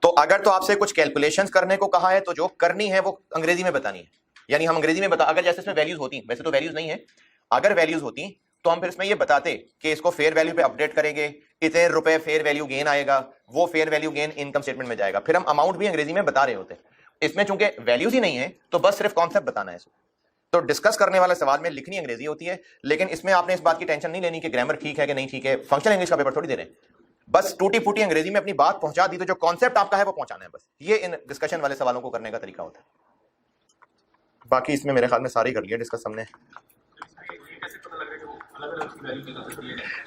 तो अगर तो आपसे कुछ कैलकुलेशंस करने को कहा है तो जो करनी है वो अंग्रेजी में बतानी है। यानी हम अंग्रेजी में बता, अगर जैसे इसमें वैल्यूज होती, वैसे तो वैल्यूज नहीं है, अगर वैल्यूज होती तो हम फिर इसमें ये बताते कि इसको फेयर वैल्यू पे अपडेट करेंगे, इतने रुपए फेयर वैल्यू गेन आएगा, वो fair value gain income statement में जाएगा, फिर हम अमाउंट भी अंग्रेजी में बता रहे होते। इसमें चूंकि वैल्यूज ही नहीं है तो बस सिर्फ कॉन्सेप्ट बताना है इसको। तो डिस्कस करने वाले सवाल में लिखनी अंग्रेजी होती है, लेकिन इसमें आपने इस बात की टेंशन नहीं लेनी कि ग्रामर ठीक है कि नहीं ठीक है, फंक्शनल इंग्लिश का पेपर थोड़ी दे रहे हैं। बस टूटी फूटी अंग्रेजी में अपनी बात पहुंचा दी तो जो कॉन्सेप्ट आपका है वो पहुंचाना है, बस ये इन डिस्कशन वाले सवालों को करने का तरीका होता है। बाकी इसमें मेरे ख्याल में सारी कर लिया डिस्कस हमने।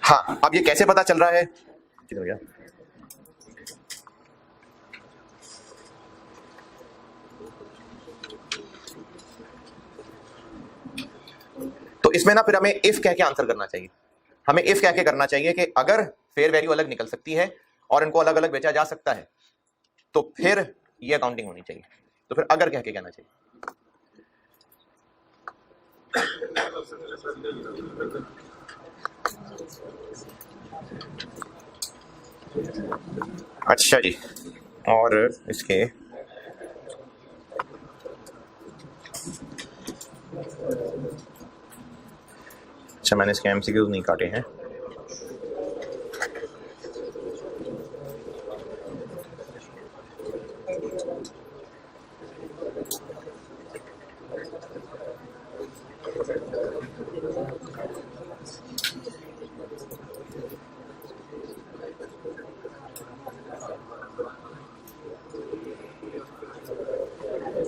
हाँ, अब ये कैसे पता चल रहा है? किधर गया? तो इसमें ना फिर हमें इफ कह के आंसर करना चाहिए। हमें इफ कह के करना चाहिए कि अगर फेयर वैल्यू अलग निकल सकती है और इनको अलग अलग बेचा जा सकता है तो फिर ये अकाउंटिंग होनी चाहिए। तो फिर अगर कह के कहना चाहिए। अच्छा जी, और इसके अच्छा मैंने इसके एमसीक्यूज नहीं काटे हैं।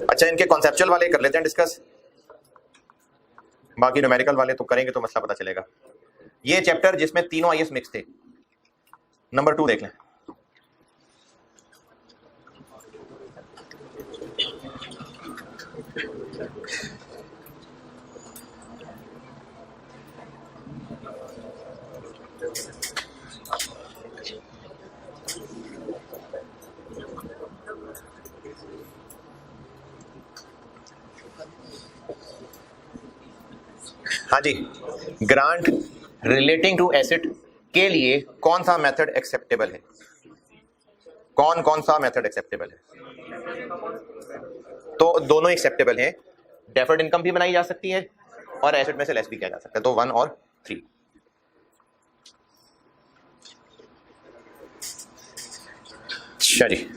अच्छा, इनके कॉन्सेप्चुअल वाले कर लेते हैं डिस्कस, बाकी न्यूमेरिकल वाले तो करेंगे तो मसला पता चलेगा। ये चैप्टर जिसमें तीनों आईएएस मिक्स थे, नंबर 2 देख लें। हाँ जी, ग्रांट रिलेटिंग टू एसेट के लिए कौन सा मेथड एक्सेप्टेबल है? कौन सा मेथड एक्सेप्टेबल है? तो दोनों एक्सेप्टेबल हैं। डेफर्ड इनकम भी बनाई जा सकती है और एसेट में से लेस भी किया जा सकता है, तो 1 और 3। चलिए,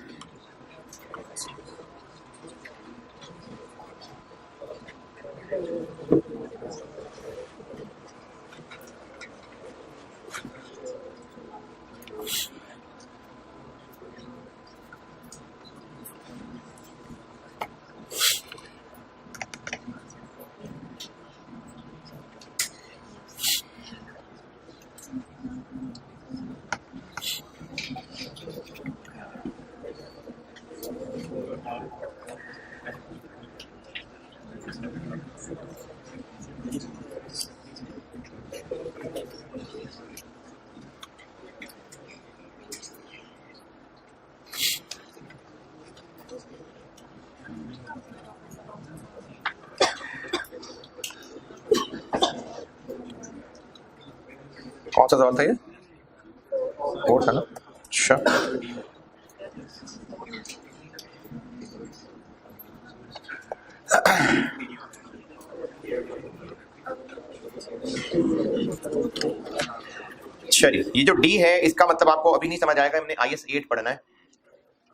कौन सा सवाल था ये? और था ना? अच्छा, चलिए, ये जो डी है इसका मतलब आपको अभी नहीं समझ आएगा। हमने IAS 8 पढ़ना है,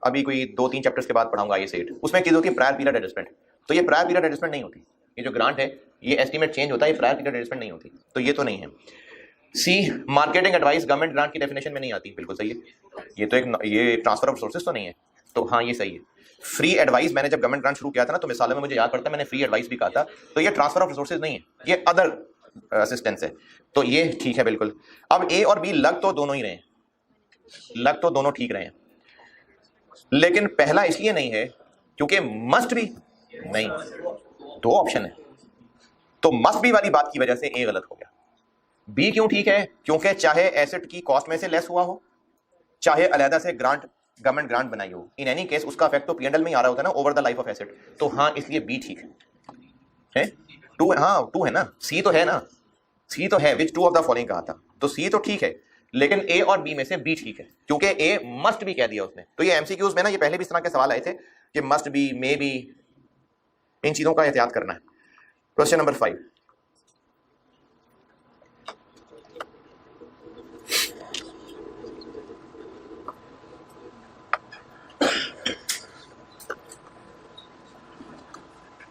अभी कोई 2-3 चैप्टर्स के बाद पढ़ाऊंगा IAS 8। उसमें चीज होती है प्रायर पीरियड एडजस्टमेंट। तो ये प्रायर पीरियड एडजस्टमेंट नहीं होती। ये जो ग्रांट है ये एस्टीमेट चेंज होता है, प्रायर पीरियड एडजस्टमेंट नहीं होती, तो ये तो नहीं है। सी, मार्केटिंग एडवाइस गवर्नमेंट ग्रांट की डेफिनेशन में नहीं आती, बिल्कुल सही है। ये तो एक ये ट्रांसफर ऑफ सोर्सेज तो नहीं है, तो हाँ ये सही है। फ्री एडवाइस, मैंने जब गवर्नमेंट ग्रांट शुरू किया था ना तो मिसालों में मुझे याद पड़ता है मैंने फ्री एडवाइस भी कहा था, तो ये ट्रांसफर ऑफ रिसोर्सेज नहीं है, ये अदर असिस्टेंस है, तो ये ठीक है बिल्कुल। अब ए और बी लग तो दोनों ही रहे हैं, लग तो दोनों ठीक रहे हैं, लेकिन पहला इसलिए नहीं है क्योंकि मस्ट भी नहीं, दो ऑप्शन है, तो मस्ट बी वाली बात की वजह से ए गलत हो गया। बी क्यों ठीक है? क्योंकि चाहे एसेट की कॉस्ट में से लेस हुआ हो, चाहे अलहदा से ग्रांट गवर्नमेंट ग्रांट बनाई हो, इन एनी केस उसका इफेक्ट तो पीएनएल में ही आ रहा होता है ना over the life of asset, तो हाँ इसलिए बी ठीक है। टू, हाँ टू है ना, सी तो है ना, सी तो है, विच टू ऑफ द फॉलोइंग कहा था, तो सी तो ठीक है, लेकिन ए और बी में से बी ठीक है क्योंकि ए मस्ट भी कह दिया उसने। तो ये एमसीक्यूज में ना ये पहले भी इस तरह के सवाल आए थे कि मस्ट बी, मे बी, इन चीजों का एहतियात करना है। क्वेश्चन नंबर 5,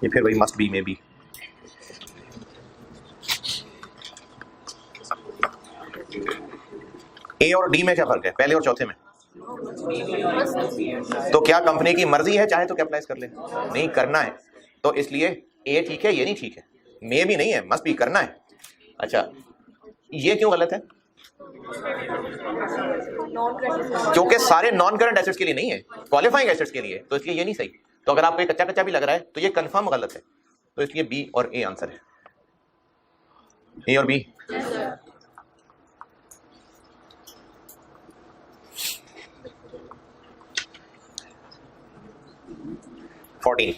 ये फिर वही मस्ट बी, मे बी। ए और डी में क्या फर्क है, पहले और चौथे में? तो क्या कंपनी की मर्जी है, चाहे तो कैपिटलाइज कर ले, नहीं करना है, तो इसलिए ए ठीक है, ये नहीं ठीक है, मे भी नहीं है, मस्ट भी करना है। अच्छा ये क्यों गलत है? क्योंकि सारे नॉन करंट एसेट्स के लिए नहीं है, क्वालिफाइंग एसेट्स के लिए, तो इसलिए ये नहीं सही। तो अगर आपको कच्चा कच्चा भी लग रहा है तो ये कंफर्म गलत है, तो इसलिए बी और ए आंसर है, ए और बी। फोर्टीन,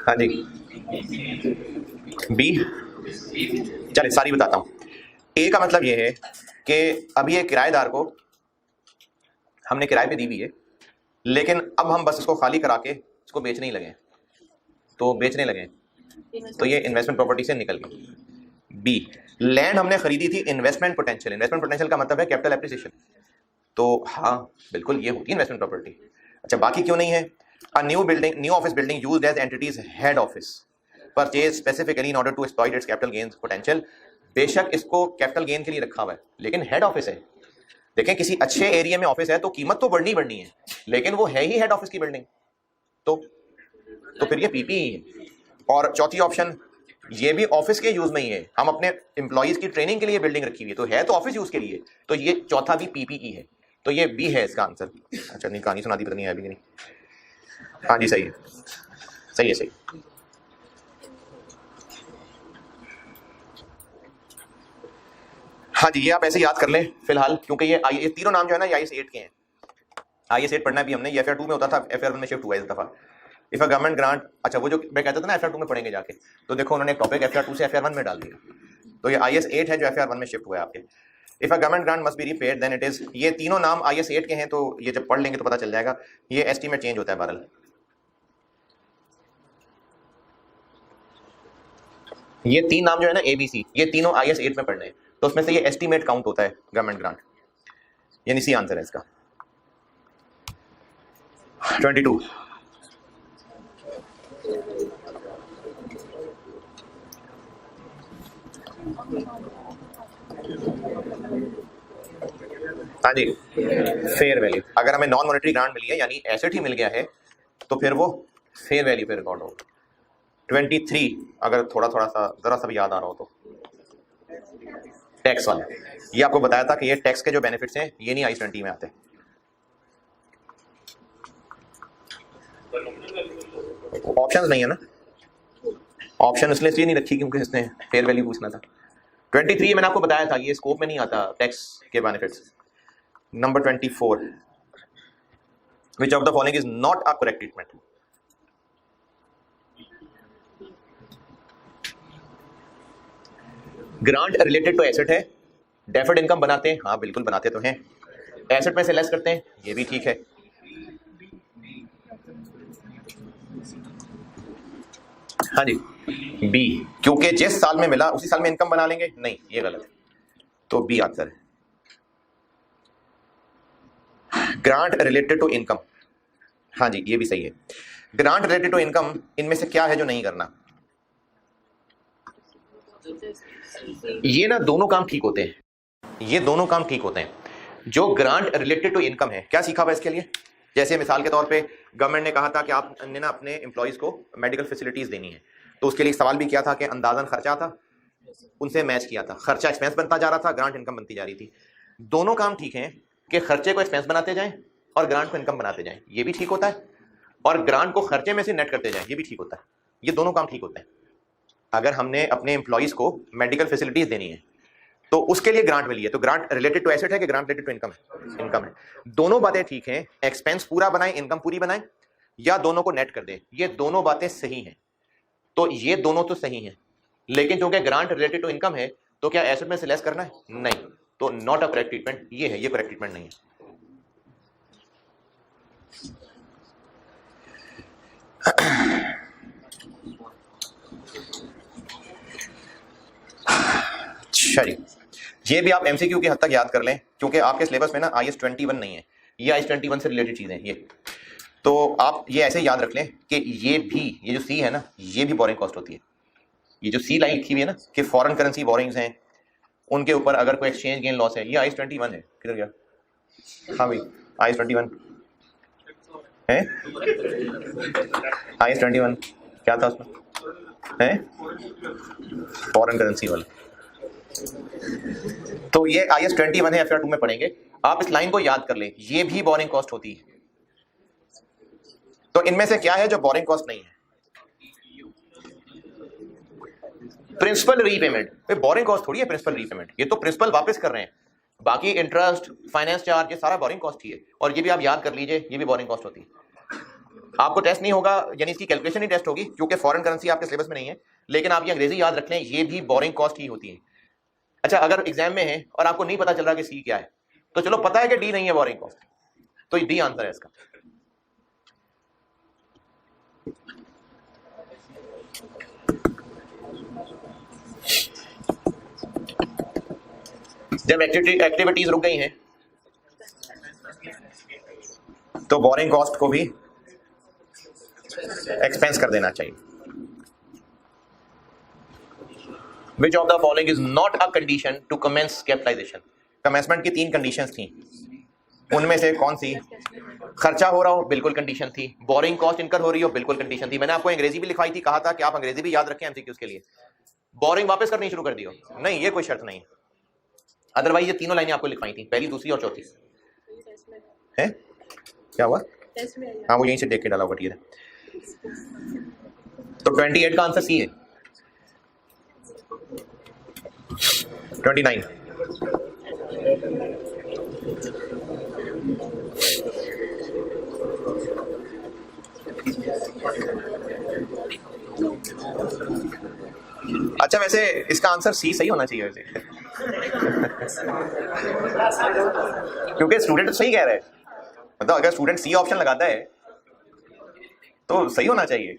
हाँ जी बी, चलिए सारी बताता हूं। ए का मतलब ये है कि अभी ये किराएदार को हमने किराए पे दी हुई है, लेकिन अब हम बस इसको खाली करा के इसको बेचने ही लगे, तो बेचने लगे तो ये इन्वेस्टमेंट प्रॉपर्टी से निकल गई। बी, लैंड हमने खरीदी थी इन्वेस्टमेंट पोटेंशियल, इन्वेस्टमेंट पोटेंशियल का मतलब है कैपिटल एप्रिसिएशन, तो हाँ बिल्कुल ये होती है इन्वेस्टमेंट प्रॉपर्टी। अच्छा बाकी क्यों नहीं है? A new building, new office building used as entity's head office, purchased specifically in order to exploit its capital gains potential। बेशक इसको कैपिटल गेन के लिए रखा हुआ है, लेकिन हेड ऑफिस है। देखें किसी अच्छे एरिया में ऑफिस है तो कीमत तो बढ़नी बढ़नी है, लेकिन वो है ही हेड ऑफिस की बिल्डिंग, तो फिर ये पीपीई है। और चौथी ऑप्शन, ये भी ऑफिस के यूज में ही है, हम अपने एम्प्लॉइज की ट्रेनिंग के लिए बिल्डिंग रखी हुई है, तो है तो ऑफिस यूज के लिए, तो ये चौथा भी पीपीई है, तो ये बी है इसका आंसर। अच्छा नहीं कहानी सुना दी, पता नहीं है अभी नहीं। हाँ जी सही है, सही है, सही। हाँ जी ये आप ऐसे याद कर लें फिलहाल, क्योंकि ये तीनों नाम जो है ना ये IS 8 के हैं। IS 8 पढ़ना भी हमने, ये FR 2 में होता था, FR 1 में शिफ्ट हुआ इस दफा। इफ अ गवर्नमेंट ग्रांट, अच्छा वो जो मैं कहता था ना FR 2 में पढ़ेंगे जाके, तो देखो उन्होंने एक टॉपिक FR 2 से FR 1 में डाल दिया, तो ये IS 8 है जो FR 1 में शिफ्ट हुआ है आपके। If a government grant must be repaid then it is, ये तीनों नाम IS 8 के हैं, तो ये जब पढ़ लेंगे तो पता चल जाएगा, ये एस्टीमेट चेंज होता है बहरहाल। ये तीन नाम जो है ना ABC, ये तीनों IS 8 में पढ़ने हैं, तो उसमें से ये एस्टीमेट काउंट होता है गवर्नमेंट ग्रांट, यानी सी आंसर है इसका। 22, हाँ जी फेयर वैल्यू, अगर हमें नॉन मॉनेटरी ग्रांट मिली है यानी एसेट ही मिल गया है, तो फिर वो फेयर वैल्यू पे रिकॉर्ड होगा। 23, अगर थोड़ा थोड़ा सा जरा सा भी याद आ रहा हो तो, टैक्स वाला, ये आपको बताया था कि ये टैक्स के जो बेनिफिट्स हैं ये नहीं IS 20 में आते। ऑप्शंस नहीं है ना, ऑप्शन इसलिए नहीं रखी क्योंकि इसने फेयर वैल्यू पूछना था। 23 मैंने आपको बताया था ये स्कोप में नहीं आता टैक्स के benefits. Number 24, which of the following is not a correct treatment? Grant related to asset है, डेफर्ड इनकम बनाते हैं, हाँ बिल्कुल बनाते तो हैं, एसेट में से लेस करते हैं, ये भी ठीक है। हाँ जी बी, क्योंकि जिस साल में मिला उसी साल में इनकम बना लेंगे, नहीं ये गलत है, तो बी आंसर है। ग्रांट रिलेटेड टू इनकम, हाँ जी ये भी सही है। ग्रांट रिलेटेड टू इनकम, इनमें से क्या है जो नहीं करना? ये ना दोनों काम ठीक होते हैं, ये दोनों काम ठीक होते हैं। जो ग्रांट रिलेटेड टू इनकम है, क्या सीखा हुआ इसके लिए? जैसे मिसाल के तौर पे गवर्नमेंट ने कहा था कि आपने ना अपने एम्प्लॉइज को मेडिकल फैसिलिटीज देनी है, तो उसके लिए एक सवाल भी किया था कि अंदाजन खर्चा था, उनसे मैच किया था, खर्चा एक्सपेंस बनता जा रहा था, ग्रांट इनकम बनती जा रही थी। दोनों काम ठीक हैं कि खर्चे को एक्सपेंस बनाते जाएं और ग्रांट को इनकम बनाते जाएं, ये भी ठीक होता है, और ग्रांट को खर्चे में से नेट करते जाएं, ये भी ठीक होता है। ये दोनों काम ठीक होते हैं। अगर हमने अपने एम्प्लॉइज को मेडिकल फैसिलिटीज देनी है तो उसके लिए ग्रांट मिली है, तो ग्रांट रिलेटेड टू एसेट है कि ग्रांट रिलेटेड टू इनकम है? इनकम है। दोनों बातें ठीक हैं, एक्सपेंस पूरा बनाए इनकम पूरी बनाए, या दोनों को नेट कर दे, ये दोनों बातें सही हैं। तो ये दोनों तो सही हैं, लेकिन क्योंकि ग्रांट रिलेटेड टू इनकम है तो क्या एसेट में से लेस करना है? नहीं, तो नॉट अ करेक्ट ट्रीटमेंट ये है, ये करेक्ट ट्रीटमेंट नहीं है। चलिए, ये भी आप एमसीक्यू की हद तक याद कर लें, क्योंकि आपके सिलेबस में ना IS-21 नहीं है, ये IS-21 से रिलेटेड चीजें ये, तो आप ये ऐसे याद रख लें कि ये भी, ये जो सी है ना, ये भी बोरिंग कॉस्ट होती है। ये जो सी लाइन लिखी हुई है ना कि फॉरेन करेंसी बोरिंग्स हैं, उनके ऊपर अगर कोई एक्सचेंज गेन लॉस है, ये IS-21 है। किधर गया? हाँ भाई IS-21 है, IS-21 क्या था उसमें? है फॉरेन करेंसी वाला, तो ये IS-21 है, FR2 में पढ़ेंगे। आप इस लाइन को याद कर लें, ये भी बोरिंग कॉस्ट होती है। तो इनमें से क्या है जो बोरिंग कॉस्ट नहीं है? Principal repayment. बोरिंग कॉस्ट थोड़ी है प्रिंसिपल रीपेमेंट, ये तो प्रिंसिपल वापस कर रहे हैं, बाकी इंटरेस्ट, फाइनेंस चार्ज, ये सारा बोरिंग कॉस्ट ही है। और ये भी आप याद कर लीजिए, ये भी बोरिंग कॉस्ट होती है। आपको टेस्ट नहीं होगा, यानी इसकी कैलकुलेशन ही टेस्ट होगी, क्योंकि फॉरेन करेंसी आपके सिलेबस में नहीं है, लेकिन आप ये अंग्रेजी याद रख लें, ये भी बोरिंग कॉस्ट ही होती है। अच्छा, अगर एग्जाम में है और आपको नहीं पता चल रहा कि सी क्या है, तो चलो पता है कि डी नहीं है बोरिंग कॉस्ट, तो डी आंसर है इसका। जब एक्टिविटीज रुक गई हैं तो बोरिंग कॉस्ट को भी एक्सपेंस कर देना चाहिए। Which of the following is not a condition to commence capitalization? Commencement की 3 कंडीशंस थी, उनमें से कौन सी? खर्चा हो रहा हो, बिल्कुल कंडीशन थी। बोरिंग कॉस्ट इनकर हो रही हो, बिल्कुल कंडीशन थी। मैंने आपको अंग्रेजी भी लिखवाई थी, कहा था कि आप अंग्रेजी भी याद रखें एमसीक्यूज के लिए। बोरिंग वापस करनी शुरू कर दियो, नहीं ये कोई शर्त नहीं। अदरवाइज ये तीनों लाइनें आपको लिखवाई थी, पहली, दूसरी और चौथी है। क्या हुआ? हाँ वो यहीं से देख के डाला हुआ, ठीक है। तो 28 का आंसर सी है। 29 अच्छा, वैसे इसका आंसर सी सही होना चाहिए वैसे क्योंकि स्टूडेंट सही कह रहा है, मतलब अगर स्टूडेंट सी ऑप्शन लगाता है तो सही होना चाहिए।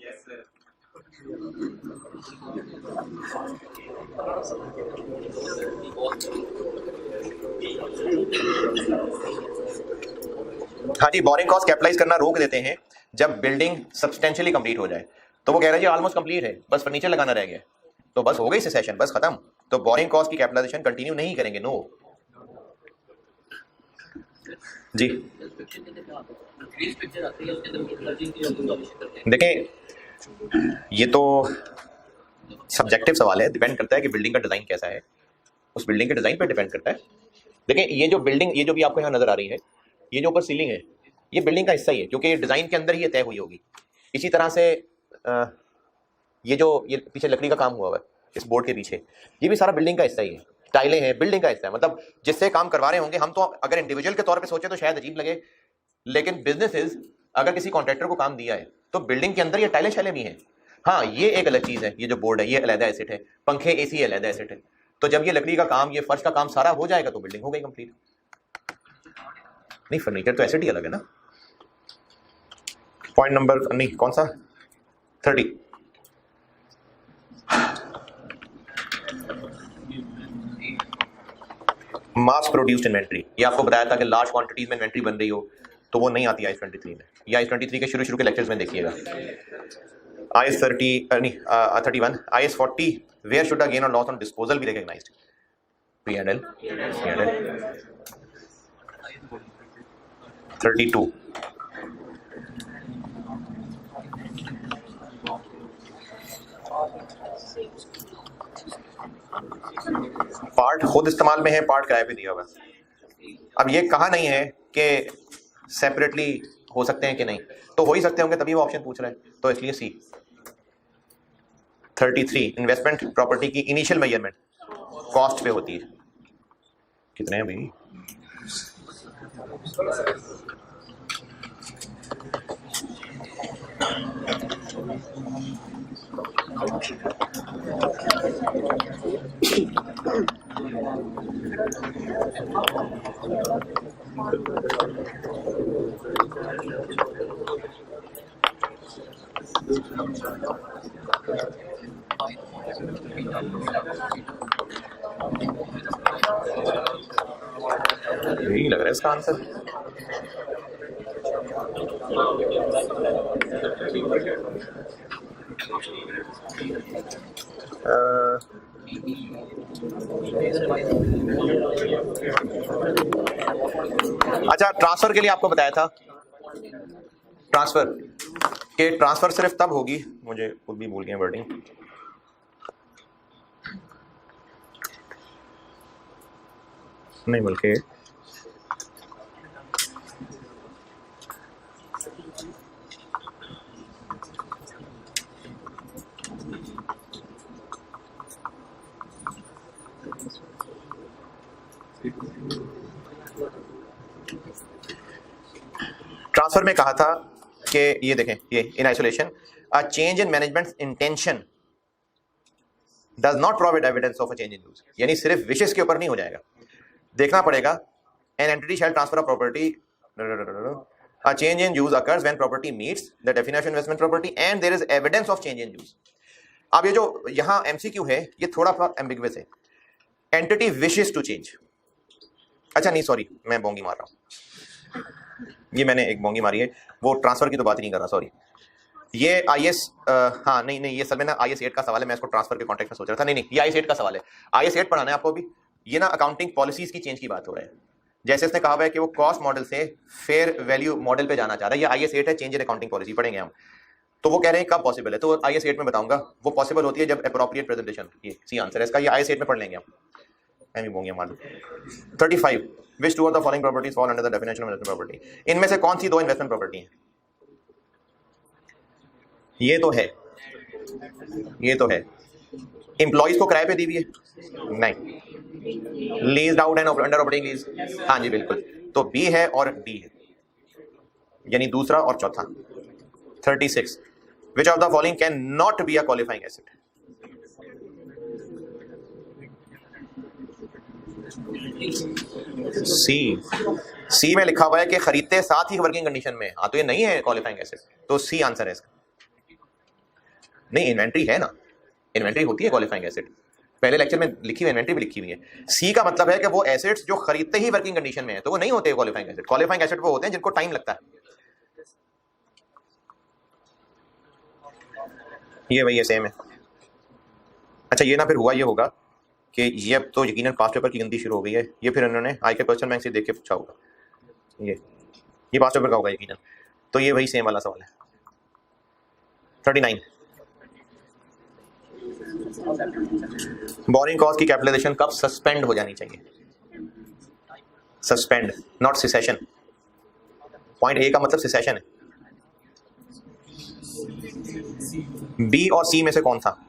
हाँ जी, बोरिंग कॉस्ट कैपिटलाइज करना रोक देते हैं जब बिल्डिंग सब्सटेंशियली कंप्लीट हो जाए। तो वो कह रहा है जी ऑलमोस्ट कंप्लीट है, बस फर्नीचर लगाना रह गया, तो बस हो गई सेशन, बस खत्म। तो बोरिंग कॉस्ट की कैपिटलाइजेशन कंटिन्यू नहीं करेंगे, नो जी। देखें, ये तो सब्जेक्टिव सवाल है, डिपेंड करता है कि बिल्डिंग का डिजाइन कैसा है, उस बिल्डिंग के डिजाइन पर डिपेंड करता है। देखें, ये जो बिल्डिंग, ये जो भी आपको यहाँ नजर आ रही है, ये जो ऊपर सीलिंग है, ये बिल्डिंग का हिस्सा ही है, क्योंकि ये डिजाइन के अंदर ही ये तय हुई होगी। इसी तरह से ये जो ये पीछे लकड़ी का काम हुआ है इस बोर्ड के पीछे, ये भी सारा बिल्डिंग का हिस्सा ही है। टाइलें हैं, बिल्डिंग का हिस्सा है, मतलब जिससे काम करवा रहे होंगे हम। तो अगर इंडिविजुअल के तौर पे सोचे तो शायद अजीब लगे, लेकिन बिजनेसेस अगर किसी कॉन्ट्रैक्टर को काम दिया है तो बिल्डिंग के अंदर ये टाइलें शाइलें भी हैं। हाँ, ये एक अलग चीज है, ये जो बोर्ड है ये अलग एसेट है, पंखे एसी अलग एसेट है। तो जब ये लकड़ी का काम, ये फर्श का काम सारा हो जाएगा तो बिल्डिंग हो गई कंप्लीट। नहीं, फर्नीचर तो एसेट ही अलग है ना। पॉइंट नंबर नहीं, कौन सा? 30। मास प्रोड्यूस्ड इन्वेंट्री, ये आपको बताया था कि लार्ज क्वांटिटीज में इन्वेंट्री बन रही हो तो वो नहीं आती IS 23 में। या IS 23 के शुरू के लेक्चर्स में देखिएगा। IS 31, IS 40 where should a gain or loss on disposal be recognised? P&L 32। Part खुद इस्तेमाल में है, पार्ट किराए पे दिया हुआ है। अब ये कहा नहीं है कि सेपरेटली हो सकते हैं कि नहीं, तो हो ही सकते होंगे तभी वो ऑप्शन पूछ रहा है, तो इसलिए सी। 33 इन्वेस्टमेंट प्रॉपर्टी की इनिशियल मेजरमेंट कॉस्ट पे होती है। कितने हैं भाई? यही लग रहा है इसका आंसर। अच्छा, ट्रांसफर के लिए आपको बताया था ट्रांसफर सिर्फ तब होगी, मुझे खुद भी भूल गए वर्डिंग, नहीं बल्कि ट्रांसफर में कहा था कि ये देखें, ये in isolation a change in management intention does not provide evidence of a change in use, यानी सिर्फ विशेष के ऊपर नहीं हो जाएगा, देखना पड़ेगा an entity shall transfer of property a change in use occurs when property meets the definition investment property and there is evidence of change in use. अब ये जो यहाँ एमसीक्यू है ये थोड़ा सा एम्बिगुअस है, एंटिटी विशेस टू चेंज। अच्छा नहीं सॉरी, मैं बोंगी मार रहा हूँ, ये मैंने एक बोंगी मारी है, वो ट्रांसफर की तो बात ही नहीं कर रहा, सॉरी। ये IS हाँ नहीं ये सर में ना IS 8 का सवाल है, मैं इसको ट्रांसफर के कॉन्टेक्स्ट में सोच रहा था। नहीं ये IS 8 का सवाल है, IS 8 पढ़ाना है आपको भी। ये ना अकाउंटिंग पॉलिसीज की चेंज की बात हो रहा है, जैसे इसने कहा हुआ है कि वो कॉस्ट मॉडल से फेयर वैल्यू मॉडल पे जाना चाह रहा है। ये IS 8 है, चेंज इन अकाउंटिंग पॉलिसी पढ़ेंगे हम। तो वो कह रहे हैं कब पॉसिबल है, तो IS 8 में बताऊंगा। वो पॉसिबल होती है जब अप्रोप्रिएट प्रेजेंटेशन, ये सी आंसर है इसका, ये IS 8 में पढ़ लेंगे हम। मैं भी बोंगे मार दूं। 35 which two of the following properties fall under the definition of investment property, इनमें से कौन सी दो इन्वेस्टमेंट प्रॉपर्टी है? ये तो है एम्प्लॉइज को किराए पे दी हुई है, नहीं leased out and under operating lease, हाँ जी बिल्कुल, तो बी है और डी है, यानी दूसरा और चौथा। 36 which of the following can not be a qualifying asset? C में लिखा हुआ है कि खरीदते साथ ही वर्किंग कंडीशन में, हाँ तो ये नहीं है क्वालिफाइंग एसेट, तो सी आंसर है इसका। नहीं इन्वेंट्री है ना, इन्वेंट्री होती है क्वालिफाइंग एसेट, पहले लेक्चर में लिखी हुई इन्वेंट्री भी लिखी हुई है। सी का मतलब है कि वो एसेट्स जो खरीदते ही वर्किंग कंडीशन में है, तो वो नहीं होते क्वालिफाइंग एसेट। क्वालिफाइंग एसेट वो होते हैं जिनको टाइम लगता है। ये वही है, सेम है। अच्छा ये ना फिर हुआ ये होगा कि ये अब तो यकीनन पास्ट पेपर की गिनती शुरू हो गई है, ये फिर इन्होंने आई के क्वेश्चन बैंक से देख के पूछा होगा, ये पास्ट पेपर का होगा यकीनन, तो ये वही सेम वाला सवाल है। 39 बोरिंग कॉस्ट की कैपिटलाइजेशन कब सस्पेंड हो जानी चाहिए? Suspend not cessation. Point A का मतलब सिसेशन है। बी और सी में से कौन था?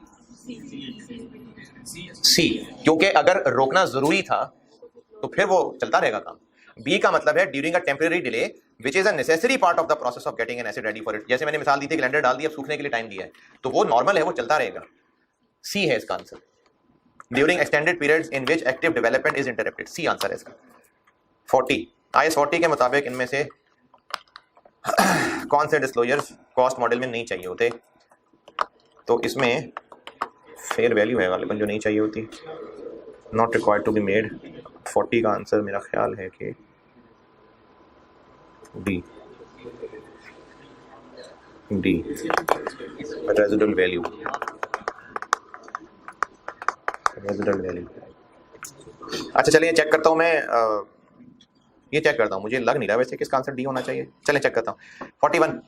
सी, क्योंकि अगर रोकना जरूरी था तो फिर वो चलता रहेगा काम। बी का मतलब है during a temporary delay which is a necessary part of the process of getting an acid ready for it. जैसे मैंने मिसाल दी थी, ग्लैंडर डाल दिया, सूखने के लिए टाइम दिया है, तो वो नॉर्मल है, वो चलता रहेगा। सी है इसका answer. During extended periods in which active development is interrupted, C answer है इसका। 40 IS 40 के मुताबिक इनमें से कौन से डिस्क्लोजर्स कॉस्ट मॉडल में नहीं चाहिए होते? तो इसमें फेयर वैल्यू है गालिबन जो नहीं चाहिए होती, not required to be made, 40 का आंसर मेरा ख्याल है कि डी रेजिडुअल वैल्यू। अच्छा चलिए चेक करता हूँ मैं, ये चेक करता हूँ, मुझे लग नहीं रहा वैसे किसका आंसर डी होना चाहिए। चलें चेक करता हूँ। 41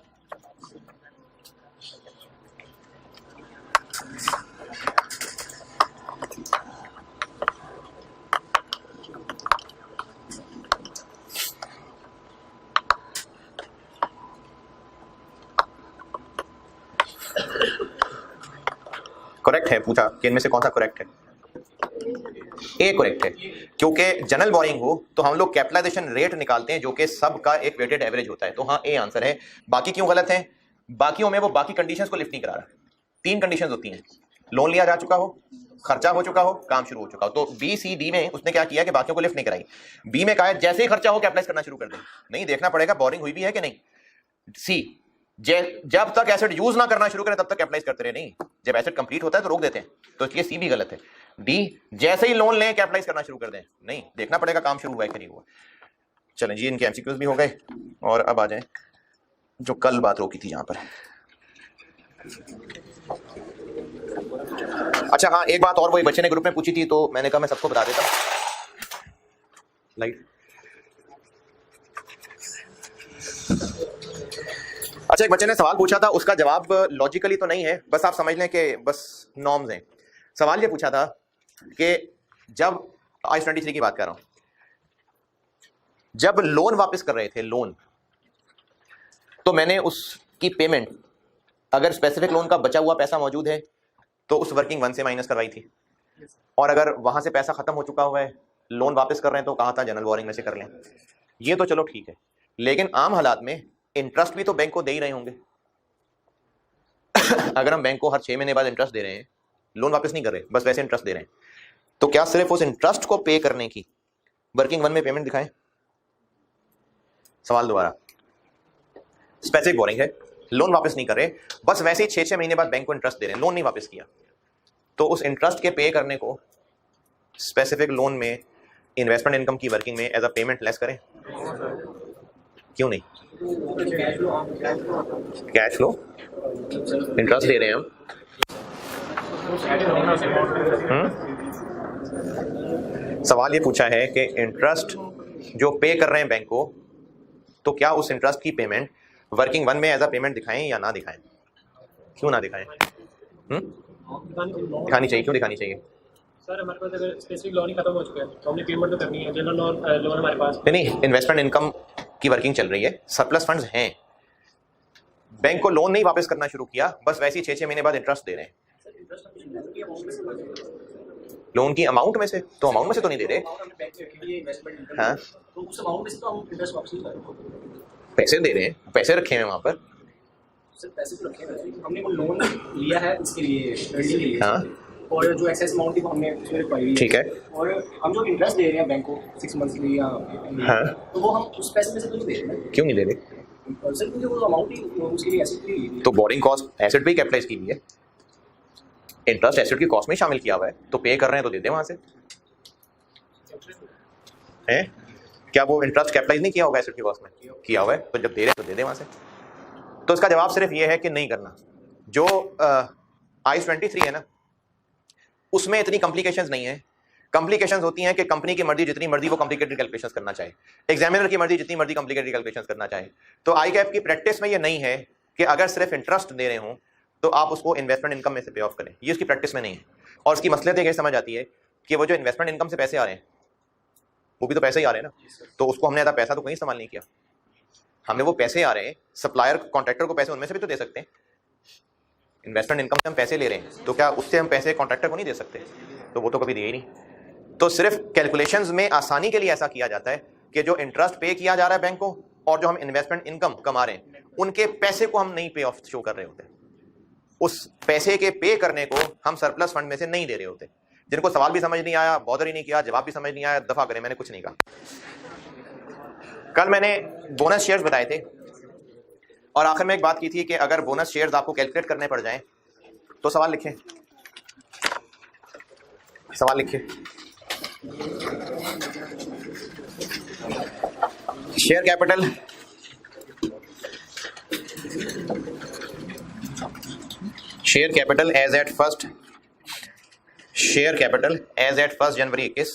करेक्ट है। पूछा कि इनमें से कौन सा करेक्ट है। ए करेक्ट है, क्योंकि जनरल बोरिंग हो तो हम लोग कैपिटलाइजेशन रेट निकालते हैं जो कि सबका एक वेटेड एवरेज होता है। तो हाँ ए आंसर है। बाकी क्यों गलत है? बाकियों में वो बाकी कंडीशंस को लिफ्ट नहीं करा रहा। 3 कंडीशंस होती हैं, लोन लिया जा चुका हो, खर्चा हो चुका हो, काम शुरू हो चुका हो। तो बी सी डी में उसने क्या किया कि बाकियों को लिफ्ट नहीं कराई। बी में कहा है जैसे ही खर्चा हो कैपिटलाइज करना शुरू कर दे। नहीं, देखना पड़ेगा बोरिंग हुई भी है कि नहीं। सी जब तक एसेट यूज ना करना शुरू करें तब तक कैपिटलाइज करते रहे, नहीं जब एसेट कंप्लीट होता है तो रोक देते हैं। तो इसलिए सी भी गलत है। डी जैसे ही लोन लें कैपिटलाइज करना शुरू कर दें, नहीं देखना पड़ेगा काम शुरू हुआ है कि नहीं हुआ। चलें जी, इनके एमसीक्यूज भी हो गए और अब आ जाएं जो कल बात रोकी थी यहां पर। अच्छा हाँ, एक बात और, वही बच्चे ने ग्रुप में पूछी थी तो मैंने कहा मैं सबको बता देता हूं। लाइट अच्छा, एक बच्चे ने सवाल पूछा था, उसका जवाब लॉजिकली तो नहीं है, बस आप समझ लें कि बस नॉर्म्स हैं। सवाल ये पूछा था कि जब I-23 की बात कर रहा हूं, जब लोन वापस कर रहे थे लोन, तो मैंने उसकी पेमेंट, अगर स्पेसिफिक लोन का बचा हुआ पैसा मौजूद है तो उस वर्किंग 1 से माइनस करवाई थी, और अगर वहां से पैसा खत्म हो चुका हुआ है, लोन वापस कर रहे हैं, तो कहा था जनरल बोरिंग में से कर लें। ये तो चलो ठीक है, लेकिन आम हालात में इंटरेस्ट भी तो बैंक को दे ही रहे होंगे। अगर हम बैंक को हर 6 महीने बाद इंटरेस्ट दे रहे हैं, लोन वापस नहीं कर रहे, बस वैसे इंटरेस्ट दे रहे हैं, तो क्या सिर्फ उस इंटरेस्ट को पे करने की वर्किंग 1 में पेमेंट दिखाएं? सवाल दोबारा, स्पेसिफिक बोरिंग है, लोन वापस नहीं कर रहे, बस वैसे ही 6-6 महीने बाद बैंक को इंटरेस्ट दे रहे हैं, लोन नहीं वापस किया, तो उस इंटरेस्ट के पे करने को स्पेसिफिक लोन में इन्वेस्टमेंट इनकम की वर्किंग में एज अ पेमेंट लेस करें? क्यों नहीं? कैश फ्लो, इंटरेस्ट दे रहे हैं हम। सवाल ये पूछा है कि इंटरेस्ट जो पे कर रहे हैं बैंक को, तो क्या उस इंटरेस्ट की पेमेंट वर्किंग 1 में एज अ पेमेंट दिखाएं या ना दिखाएं? क्यों ना दिखाएं? दिखानी चाहिए। क्यों दिखानी चाहिए? सर हमारे पास अगर स्पेसिफिक लोन ही खत्म हो चुका है तो हमने पेमेंट तो करनी है। जनरल लोन हमारे पास नहीं, इन्वेस्टमेंट इनकम की वर्किंग चल रही है, सरप्लस फंड्स हैं, बैंक को लोन नहीं वापस करना शुरू किया, बस वैसे ही 6-6 महीने बाद इंटरेस्ट दे रहे हैं। लोन की अमाउंट में से, तो अमाउंट में से तो नहीं दे रहे। हाँ, तो उस अमाउंट में से तो हम इंटरेस्ट वापस नहीं कर रहे, पैसे दे रहे हैं, पैसे रखे हैं वहां पर। सर पैसे तो रखे हैं, हमने वो लोन लिया है इसके लिए, के लिए। हाँ, और जो एक्सेस अमाउंट थी वो हमने उसमें पाई है। ठीक है। और हम जो इंटरेस्ट दे रहे हैं बैंक को 6 मंथली या हाँ, तो वो हम उस पैसे में से तो नहीं दे रहे हैं। क्यों नहीं दे रहे? सर क्योंकि वो अमाउंट ही उसके लिए एसेट के लिए, तो बोरिंग कॉस्ट एसेट भी कैपिटलाइज की हुई है, इंटरेस्ट एसेट की कॉस्ट में शामिल किया हुआ है, तो पे कर रहे हैं तो दे दे वहां से। हैं? क्या वो इंटरेस्ट कैपिटलाइज नहीं किया होगा एसेट की कॉस्ट में? किया हुआ है, तो जब दे रहे तो दे दे वहां से। तो इसका जवाब सिर्फ ये है कि नहीं करना। जो I-23 है ना, उसमें इतनी कॉम्प्लिकेशंस नहीं है। कॉम्प्लिकेशंस होती हैं कि कंपनी की मर्जी जितनी मर्जी वो कॉम्प्लिकेटेड कैलकुलेशंस करना चाहे, एग्जामिनर की मर्जी जितनी मर्जी कॉम्प्लिकेटेड कैलकुलेशंस करना चाहे। तो आई कैप की प्रैक्टिस में ये नहीं है कि अगर सिर्फ इंटरेस्ट दे रहे हो तो आप उसको इन्वेस्टमेंट इनकम में से पे ऑफ करें, ये उसकी प्रैक्टिस में नहीं है। और उसकी मसलियत ये समझ आती है कि वो जो इन्वेस्टमेंट इनकम से पैसे आ रहे हैं वो भी तो पैसे ही आ रहे हैं ना, तो उसको हमने ऐसा पैसा तो कहीं इस्तेमाल नहीं किया। हमें वो पैसे आ रहे हैं, सप्लायर कॉन्ट्रैक्टर को पैसे उनमें से भी तो दे सकते हैं। इन्वेस्टमेंट इनकम से हम पैसे ले रहे हैं, तो क्या उससे हम पैसे कॉन्ट्रैक्टर को नहीं दे सकते? तो वो तो कभी दिए ही नहीं। तो सिर्फ कैलकुलेशंस में आसानी के लिए ऐसा किया जाता है कि जो इंटरेस्ट पे किया जा रहा है बैंक को और जो हम इन्वेस्टमेंट इनकम कमा रहे हैं उनके पैसे को हम नहीं पे ऑफ शो कर रहे होते, उस पैसे के पे करने को हम सरप्लस फंड में से नहीं दे रहे होते। जिनको सवाल भी समझ नहीं आया, बॉदर ही नहीं किया, जवाब भी समझ नहीं आया, दफा करें, मैंने कुछ नहीं कहा। कल मैंने बोनस शेयर्स बताए थे और आखिर में एक बात की थी कि अगर बोनस शेयर्स आपको कैलकुलेट करने पड़ जाएं तो सवाल लिखें, सवाल लिखिए। Share capital as at first January 21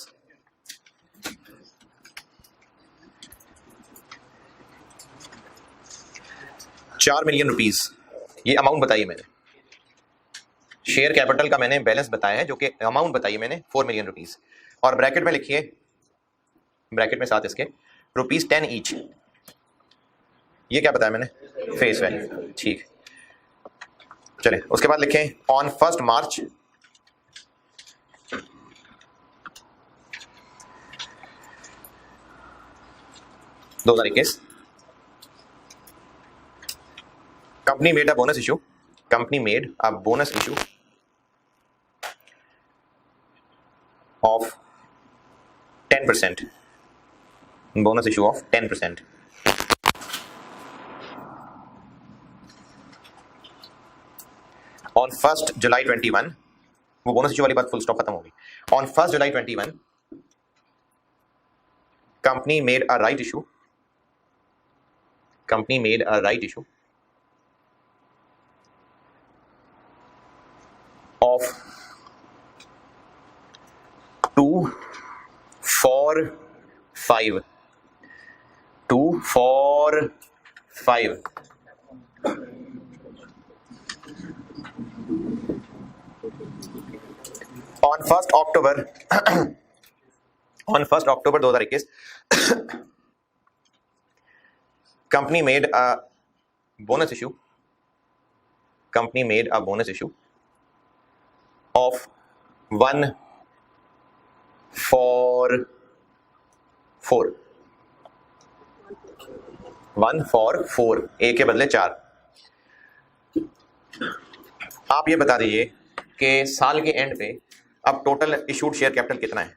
4 million rupees, ये अमाउंट बताइए मैंने। शेयर कैपिटल का मैंने बैलेंस बताया है, जो कि अमाउंट बताइए मैंने 4 मिलियन रुपीस, और ब्रैकेट में लिखिए, ब्रैकेट में साथ इसके ₹10 ईच। ये क्या बताया मैंने? Face value. ठीक, चले उसके बाद लिखें on 1 March 2021 company made a bonus issue of 10%. Bonus issue of 10%. On 1st July 21, वो बोनस इशू वाली बात फुल स्टॉप खत्म होगी। On 1st July 21, company made a right issue of 245 on 1st October 2021 company made a bonus issue of 144 ए के बदले 4। आप ये बता दीजिए कि साल के एंड पे अब टोटल इशूड शेयर कैपिटल कितना है?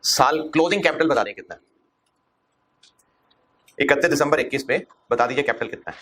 साल क्लोजिंग कैपिटल बता दें कितना है? 31 दिसंबर 21 पे बता दीजिए कैपिटल कितना है?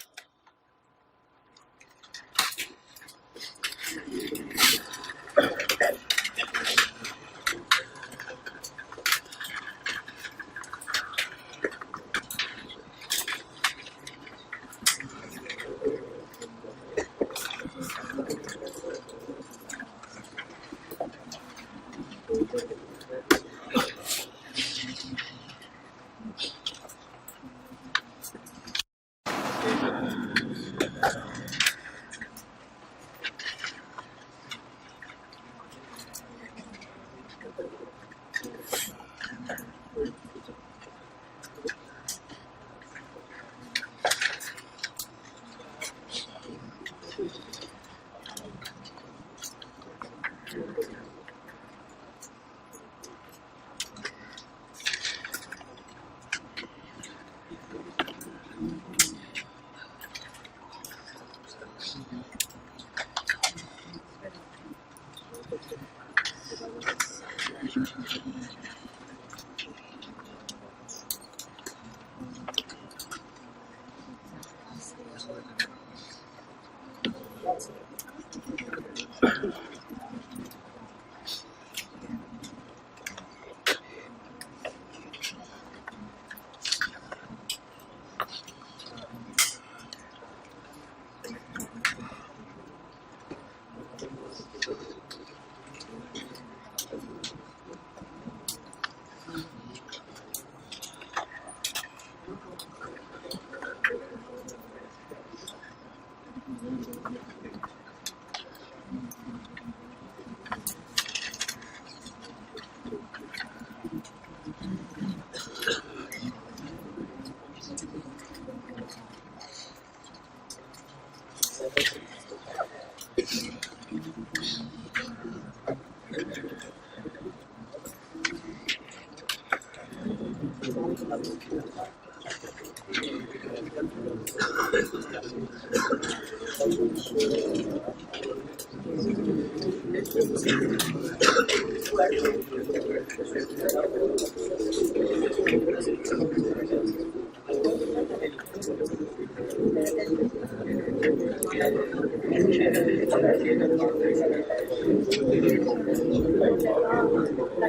हाँ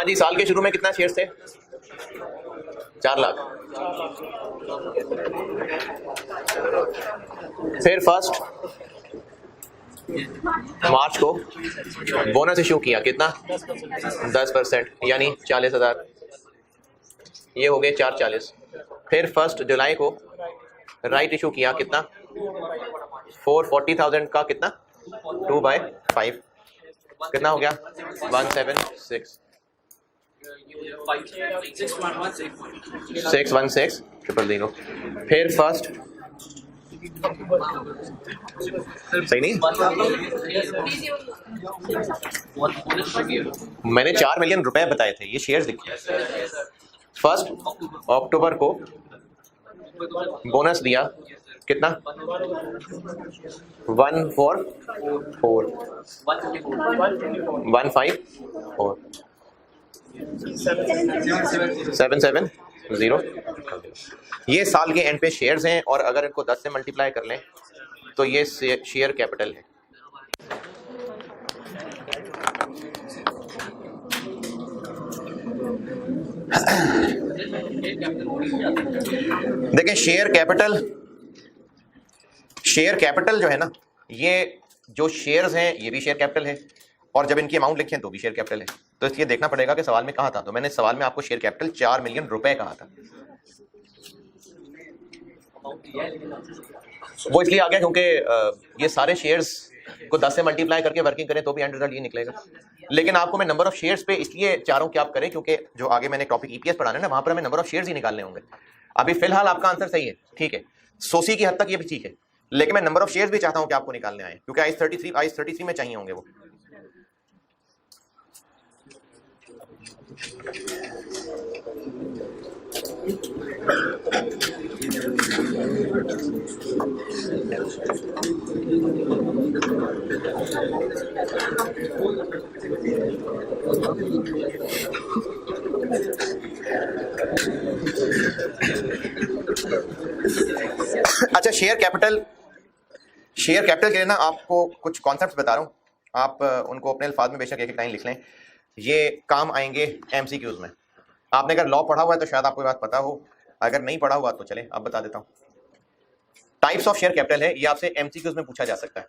जी, साल के शुरू में कितना शेयर थे? 4 लाख। फिर फर्स्ट मार्च को बोनस इशू किया, कितना? 10%, यानी 40,000। ये हो गए 440। फिर फर्स्ट जुलाई को राइट इशू किया, कितना? 440,000 का कितना? 2/5, कितना हो गया? 176 616,000। फिर फर्स्ट, सही नहीं, मैंने 4 मिलियन रुपए बताए थे, ये शेयर्स लिखे। फर्स्ट अक्टूबर को बोनस दिया, कितना? 154 770। ये साल के एंड पे शेयर्स हैं, और अगर इनको 10 से मल्टीप्लाई कर लें तो ये शेयर कैपिटल है। देखिए, शेयर कैपिटल जो है ना, ये जो शेयर्स हैं ये भी शेयर कैपिटल है, और जब इनकी अमाउंट लिखें तो भी शेयर कैपिटल है। तो इसलिए देखना पड़ेगा कि सवाल में कहा था। तो मैंने सवाल में आपको शेयर कैपिटल 4 मिलियन रुपए कहा था। वो इसलिए आ गया क्योंकि ये सारे शेयर्स को 10 से मल्टीप्लाई करके वर्किंग करें तो भी एंड रिजल्ट ये निकलेगा। लेकिन आपको मैं नंबर ऑफ शेयर्स पे इसलिए चाह रहा हूं कि आप करें, क्योंकि जो आगे मैंने टॉपिक ईपीएस पढ़ाना है ना, वहां पर हमें नंबर ऑफ शेयर्स ही निकालने होंगे। अभी फिलहाल आपका आंसर सही है, ठीक है, सोसी की हद तक ये भी ठीक है, लेकिन मैं नंबर ऑफ शेयर्स भी चाहता हूं कि आपको निकालने आए, क्योंकि आइस 33 में चाहिए होंगे वो। अच्छा, शेयर कैपिटल के लिए ना आपको कुछ कॉन्सेप्ट्स बता रहा हूं, आप उनको अपने अल्फाज में बेशक एक लाइन लिख लें, ये काम आएंगे एमसीक्यूज में। आपने अगर लॉ पढ़ा हुआ है तो शायद आपको बात पता हो, अगर नहीं पढ़ा हुआ तो चले अब बता देता हूं। टाइप्स ऑफ शेयर कैपिटल है, ये आपसे एमसीक्यूज में पूछा जा सकता है।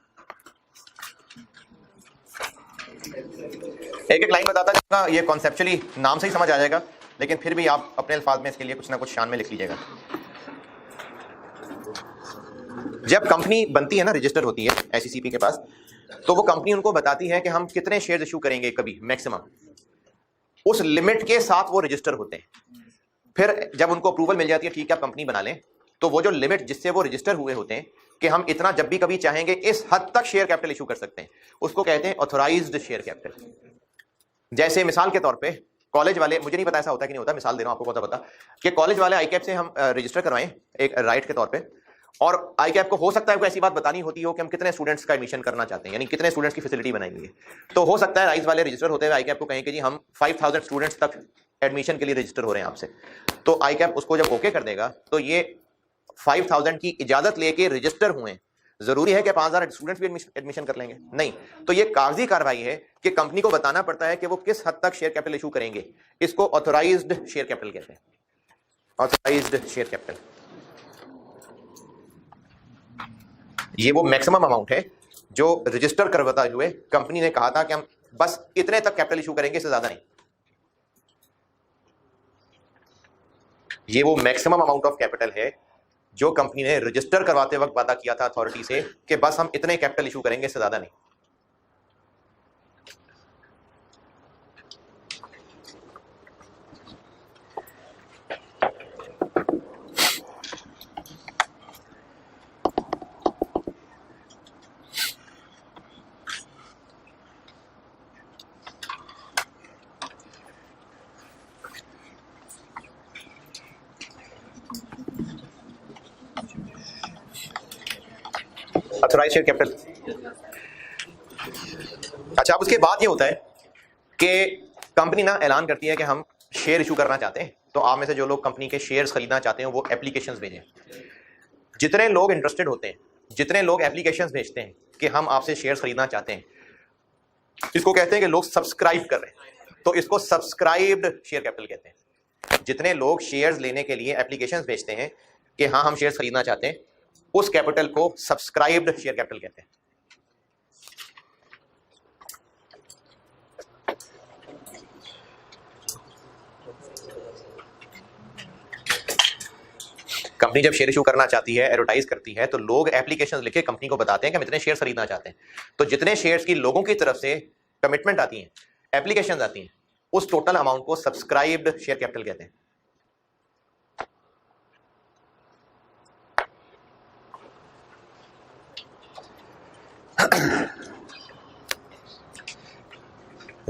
एक लाइन बताता जाऊंगा, ये कॉन्सेप्चुअली नाम से ही समझ आ जाएगा, लेकिन फिर भी आप अपने अल्फाज में इसके लिए कुछ ना कुछ शान में लिख लीजिएगा। जब कंपनी बनती है ना, रजिस्टर होती है एसईसीपी के पास, तो वो कंपनी उनको बताती है कि हम कितने शेयर इशू करेंगे कभी मैक्सिमम, उस लिमिट के साथ वो रजिस्टर होते हैं। फिर जब उनको अप्रूवल मिल जाती है, ठीक है आप कंपनी बना लें, तो वो जो लिमिट जिससे वो रजिस्टर हुए होते हैं कि हम इतना जब भी कभी चाहेंगे इस हद तक शेयर कैपिटल इशू कर सकते हैं, उसको कहते हैं ऑथराइज्ड शेयर कैपिटल। जैसे मिसाल के तौर पे कॉलेज वाले, मुझे नहीं पता ऐसा होता है कि नहीं होता, मिसाल दे रहा हूं आपको पता कि कॉलेज वाले आईकैप से हम रजिस्टर करवाएं एक राइट के तौर पे, और आईकैप को हो सकता है कोई ऐसी बात बतानी होती हो कि हम कितने स्टूडेंट्स का एडमिशन करना चाहते हैं, यानी कितने स्टूडेंट्स की फैसिलिटी बनाएंगे। तो हो सकता है राइज वाले रजिस्टर होते हुए आईकैप को कहें कि जी हम 5000 स्टूडेंट्स तक एडमिशन के लिए रजिस्टर हो रहे हैं आपसे। तो आईकैप उसको जब ओके कर देगा तो ये 5000 की इजाजत लेके रजिस्टर हुए, जरूरी है कि 5000 स्टूडेंट्स भी एडमिशन कर लेंगे? नहीं। तो ये कागजी कार्रवाई है कि कंपनी को बताना पड़ता है कि वो किस हद तक शेयर कैपिटल इशू करेंगे। इसको ऑथराइज्ड शेयर कैपिटल कहते हैं, ऑथराइज्ड शेयर कैपिटल। ये वो मैक्सिमम अमाउंट है जो रजिस्टर करवाते हुए कंपनी ने कहा था कि हम बस इतने तक कैपिटल इशू करेंगे, इससे ज्यादा नहीं। ये वो मैक्सिमम अमाउंट ऑफ कैपिटल है जो कंपनी ने रजिस्टर करवाते वक्त वादा किया था अथॉरिटी से कि बस हम इतने कैपिटल इशू करेंगे, इससे ज्यादा नहीं। Authorised share capital. अच्छा, अब उसके बाद ये होता है कि कंपनी ना ऐलान करती है कि हम शेयर इशू करना चाहते हैं, तो आप में से जो लोग कंपनी के शेयर्स खरीदना चाहते हैं वो एप्लीकेशंस भेजें। जितने लोग इंटरेस्टेड होते हैं, जितने लोग एप्लीकेशंस भेजते हैं कि हम आपसे शेयर्स खरीदना चाहते हैं, इसको कहते हैं कि लोग सब्सक्राइब कर रहे हैं, तो इसको सब्सक्राइब्ड शेयर कैपिटल कहते हैं। जितने लोग शेयर्स लेने के लिए एप्लीकेशंस भेजते हैं कि हाँ हम शेयर्स खरीदना चाहते हैं, उस कैपिटल को सब्सक्राइब्ड शेयर कैपिटल कहते हैं। कंपनी जब शेयर इशू करना चाहती है, एडवर्टाइज करती है, तो लोग एप्लीकेशंस लिखे कंपनी को बताते हैं कि हम इतने शेयर खरीदना चाहते हैं। तो जितने शेयर्स की लोगों की तरफ से कमिटमेंट आती है, एप्लीकेशंस आती हैं, उस टोटल अमाउंट को सब्सक्राइब्ड शेयर कैपिटल कहते हैं।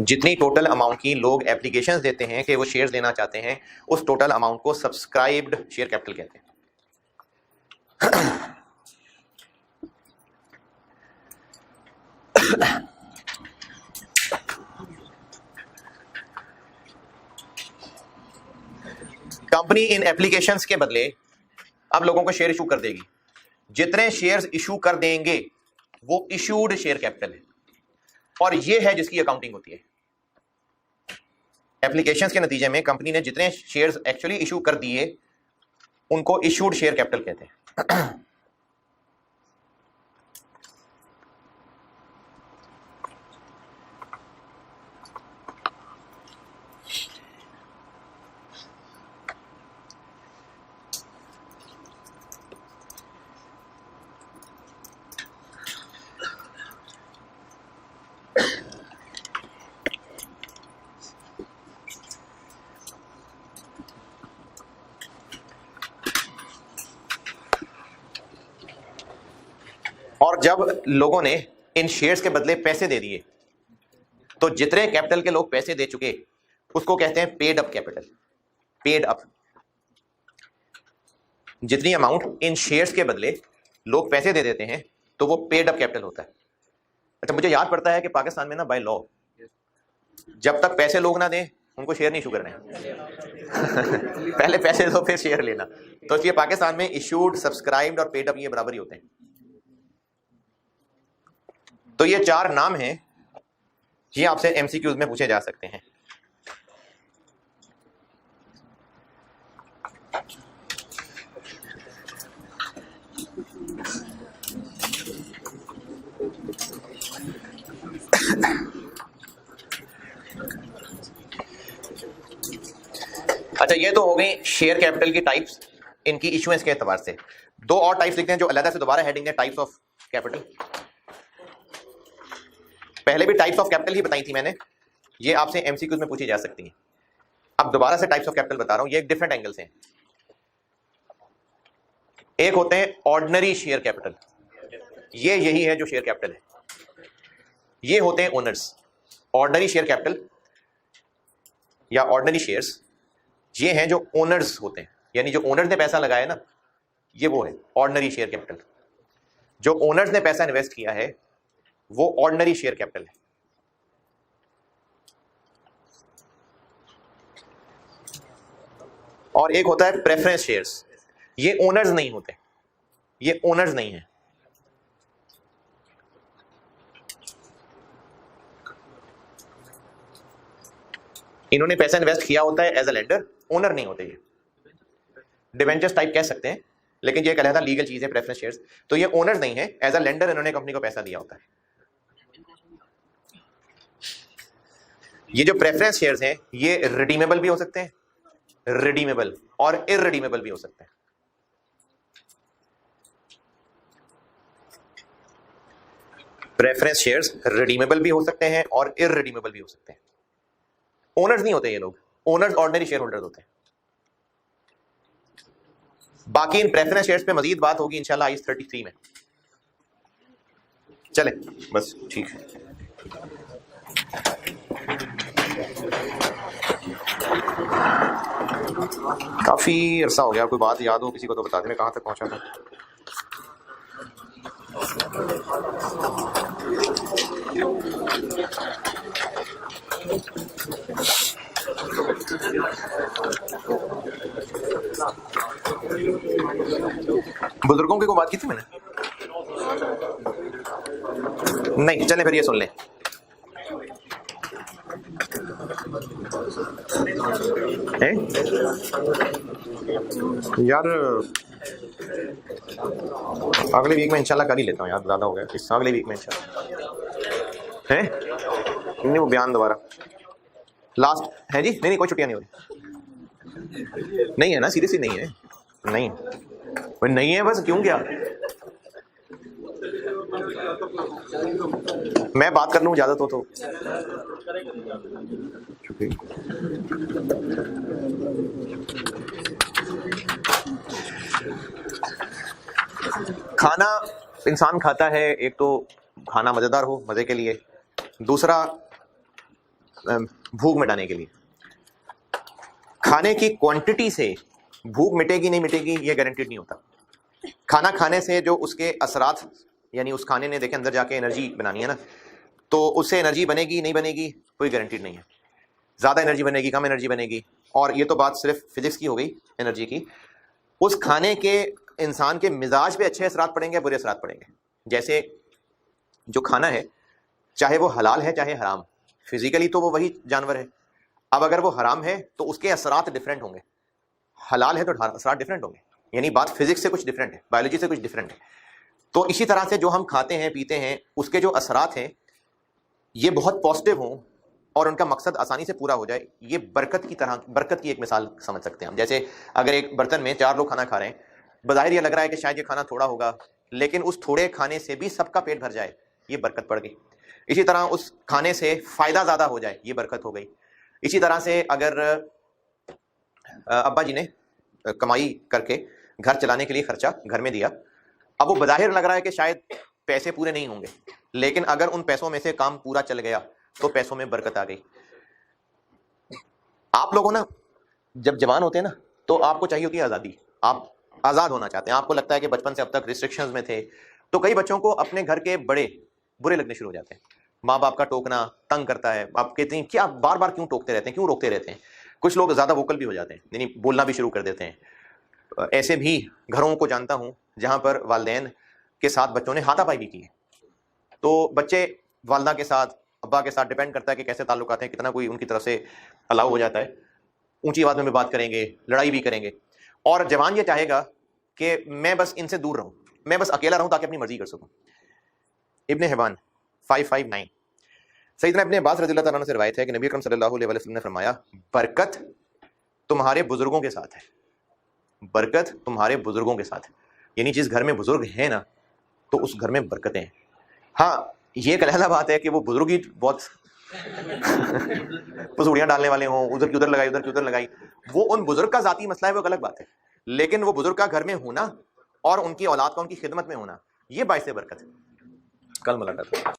जितनी टोटल अमाउंट की लोग एप्लीकेशंस देते हैं कि वो शेयर्स लेना चाहते हैं, उस टोटल अमाउंट को सब्सक्राइब्ड शेयर कैपिटल कहते हैं। कंपनी इन एप्लीकेशंस के बदले अब लोगों को शेयर इशू कर देगी। जितने शेयर्स इशू कर देंगे वो इशूड शेयर कैपिटल है, और ये है जिसकी अकाउंटिंग होती है। एप्लीकेशंस के नतीजे में कंपनी ने जितने शेयर्स एक्चुअली इशू कर दिए उनको इशूड शेयर कैपिटल कहते हैं। और जब लोगों ने इन शेयर्स के बदले पैसे दे दिए, तो जितने कैपिटल के लोग पैसे दे चुके उसको कहते हैं paid up capital. Paid up, जितनी अमाउंट इन शेयर्स के बदले लोग पैसे दे देते हैं तो वो पेड अप कैपिटल होता है। अच्छा, मुझे याद पड़ता है कि पाकिस्तान में ना बाय लॉ जब तक पैसे लोग ना दें उनको शेयर नहीं इशू करने पहले पैसे दो फिर शेयर लेना। तो इसलिए पाकिस्तान में इशूड, सब्सक्राइब्ड और पेड अप ये बराबर ही होते हैं। तो ये चार नाम हैं, ये आपसे एमसीक्यूज में पूछे जा सकते हैं। अच्छा, ये तो हो गई शेयर कैपिटल की टाइप्स, इनकी इशुएंस के एतबार से। दो और टाइप्स लिखते हैं जो अलग से दोबारा हेडिंग है, टाइप्स ऑफ कैपिटल। पहले भी टाइप्स ऑफ कैपिटल ही बताई थी मैंने, ये आपसे एमसीक्यूज में पूछी जा सकती हैं। अब दोबारा से टाइप्स ऑफ कैपिटल बता रहा हूं, ये एक डिफरेंट एंगल से। एक होते हैं ऑर्डिनरी शेयर कैपिटल, ये यही है जो शेयर कैपिटल है। ये होते हैं ओनर्स। ऑर्डिनरी शेयर कैपिटल या ऑर्डिनरी शेयर्स, ये हैं जो ओनर्स होते हैं, यानी जो ओनर्स ने पैसा लगाया ना, ये वो है ऑर्डिनरी शेयर कैपिटल। जो ओनर्स ने पैसा इन्वेस्ट किया है वो ऑर्डिनरी शेयर कैपिटल है। और एक होता है प्रेफरेंस शेयर्स, ये ओनर्स नहीं होते, ये ओनर्स नहीं है। इन्होंने पैसा इन्वेस्ट किया होता है एज अ लेंडर, ओनर नहीं होते। ये डिवेंचर्स टाइप कह सकते हैं, लेकिन ये एक अलग लीगल चीज है प्रेफरेंस शेयर्स। तो ये ओनर्स नहीं है, एज अ लेंडर इन्होंने कंपनी को पैसा दिया होता है। ये जो प्रेफरेंस शेयर्स हैं ये रिडीमेबल भी हो सकते हैं, रिडीमेबल और इररिडीमेबल भी हो सकते हैं। प्रेफरेंस शेयर्स रिडीमेबल भी हो सकते हैं और इररिडीमेबल भी हो सकते हैं। ओनर्स नहीं होते ये लोग, ओनर्स ऑर्डिनरी शेयर होल्डर्स होते हैं। बाकी इन प्रेफरेंस शेयर्स पे मजीद बात होगी इंशाल्लाह आईएस 33 में। चले बस, ठीक है। काफी अरसा हो गया, कोई बात याद हो किसी को तो बता दें, मैं कहां तक पहुंचा था। बुजुर्गों की कोई बात की थी मैंने? नहीं, चले फिर ये सुन लें। यार अगले वीक में इंशाल्लाह कर ही लेता हूँ यार, ज़्यादा हो गया। इस अगले वीक में इंशाल्लाह है नहीं, वो बयान दोबारा लास्ट है जी। नहीं कोई छुट्टियाँ नहीं हो रही, नहीं है ना, सीरियसली नहीं है, नहीं वो नहीं है, बस क्यों क्या मैं बात कर लूँ इजाजत हो तो। खाना इंसान खाता है, एक तो खाना मजेदार हो, मजे के लिए, दूसरा भूख मिटाने के लिए। खाने की क्वांटिटी से भूख मिटेगी नहीं मिटेगी ये गारंटीड नहीं होता। खाना खाने से जो उसके असरात, यानी उस खाने ने देखे अंदर जाके एनर्जी बनानी है ना, तो उससे एनर्जी बनेगी नहीं बनेगी कोई गारंटीड नहीं है। ज़्यादा एनर्जी बनेगी, कम एनर्जी बनेगी, और ये तो बात सिर्फ फिजिक्स की हो गई एनर्जी की। उस खाने के इंसान के मिजाज पे अच्छे असरात पड़ेंगे, बुरे असरात पड़ेंगे। जैसे जो खाना है, चाहे वो हलाल है चाहे हराम, फिजिकली तो वो वही जानवर है। अब अगर वो हराम है तो उसके असरात डिफरेंट होंगे, हलाल है तो असरात डिफरेंट होंगे। यानी बात फिजिक्स से कुछ डिफरेंट है, बायोलॉजी से कुछ डिफरेंट है। तो इसी तरह से जो हम खाते हैं पीते हैं, उसके जो असरात हैं ये बहुत पॉजिटिव हों और उनका मकसद आसानी से पूरा हो जाए, ये बरकत की तरह, बरकत की एक मिसाल समझ सकते हैं हम। जैसे अगर एक बर्तन में 4 लोग खाना खा रहे हैं, बज़ाहिर ये लग रहा है कि शायद ये खाना थोड़ा होगा, लेकिन उस थोड़े खाने से भी सबका पेट भर जाए, ये बरकत पड़ गई। इसी तरह उस खाने से फ़ायदा ज़्यादा हो जाए, ये बरकत हो गई। इसी तरह से अगर अब्बा जी ने कमाई करके घर चलाने के लिए खर्चा घर में दिया, अब वो बज़ाहिर लग रहा है कि शायद पैसे पूरे नहीं होंगे, लेकिन अगर उन पैसों में से काम पूरा चल गया तो पैसों में बरकत आ गई। आप लोगों ना जब जवान होते हैं ना, तो आपको चाहिए होती है आज़ादी, आप आज़ाद होना चाहते हैं। आपको लगता है कि बचपन से अब तक रिस्ट्रिक्शंस में थे, तो कई बच्चों को अपने घर के बड़े बुरे लगने शुरू हो जाते हैं। माँ बाप का टोकना तंग करता है, आप कहते हैं क्या बार बार क्यों टोकते रहते हैं, क्यों रोकते रहते हैं। कुछ लोग ज़्यादा वोकल भी हो जाते हैं, यानी बोलना भी शुरू कर देते हैं। ऐसे भी घरों को जानता हूँ जहाँ पर वालिदैन के साथ बच्चों ने हाथापाई भी की है। तो बच्चे वालदा के साथ, अब्बा के साथ, डिपेंड करता है कि कैसे ताल्लुकात हैं, कितना कोई उनकी तरफ से अलाउ हो जाता है, ऊंची आवाज में भी बात करेंगे, लड़ाई भी करेंगे। और जवान ये चाहेगा कि मैं बस इनसे दूर रहूं, मैं बस अकेला रहूं ताकि अपनी मर्जी कर सकूं। इब्ने हिबान 559। सैयदना इब्ने अब्बास रज़ियल्लाहु तआला अन्हु से रिवायत है कि नबी अकरम सल्लल्लाहु अलैहि वसल्लम ने फरमाया, बरकत तुम्हारे बुजुर्गों के साथ है, बरकत तुम्हारे बुजुर्गों के साथ है। यानी जिस घर में बुजुर्ग है ना, तो उस घर में बरकतें हैं। हाँ, ये एक अलग बात है कि वो बुजुर्ग ही बहुत पसूड़ियां डालने वाले हों, उधर की उधर लगाई, उधर की उधर लगाई, वो उन बुजुर्ग का जाती मसला है, वो अलग बात है। लेकिन वो बुजुर्ग का घर में होना और उनकी औलाद का उनकी खिदमत में होना, ये बाइस बरकत है। कल मुलाकात।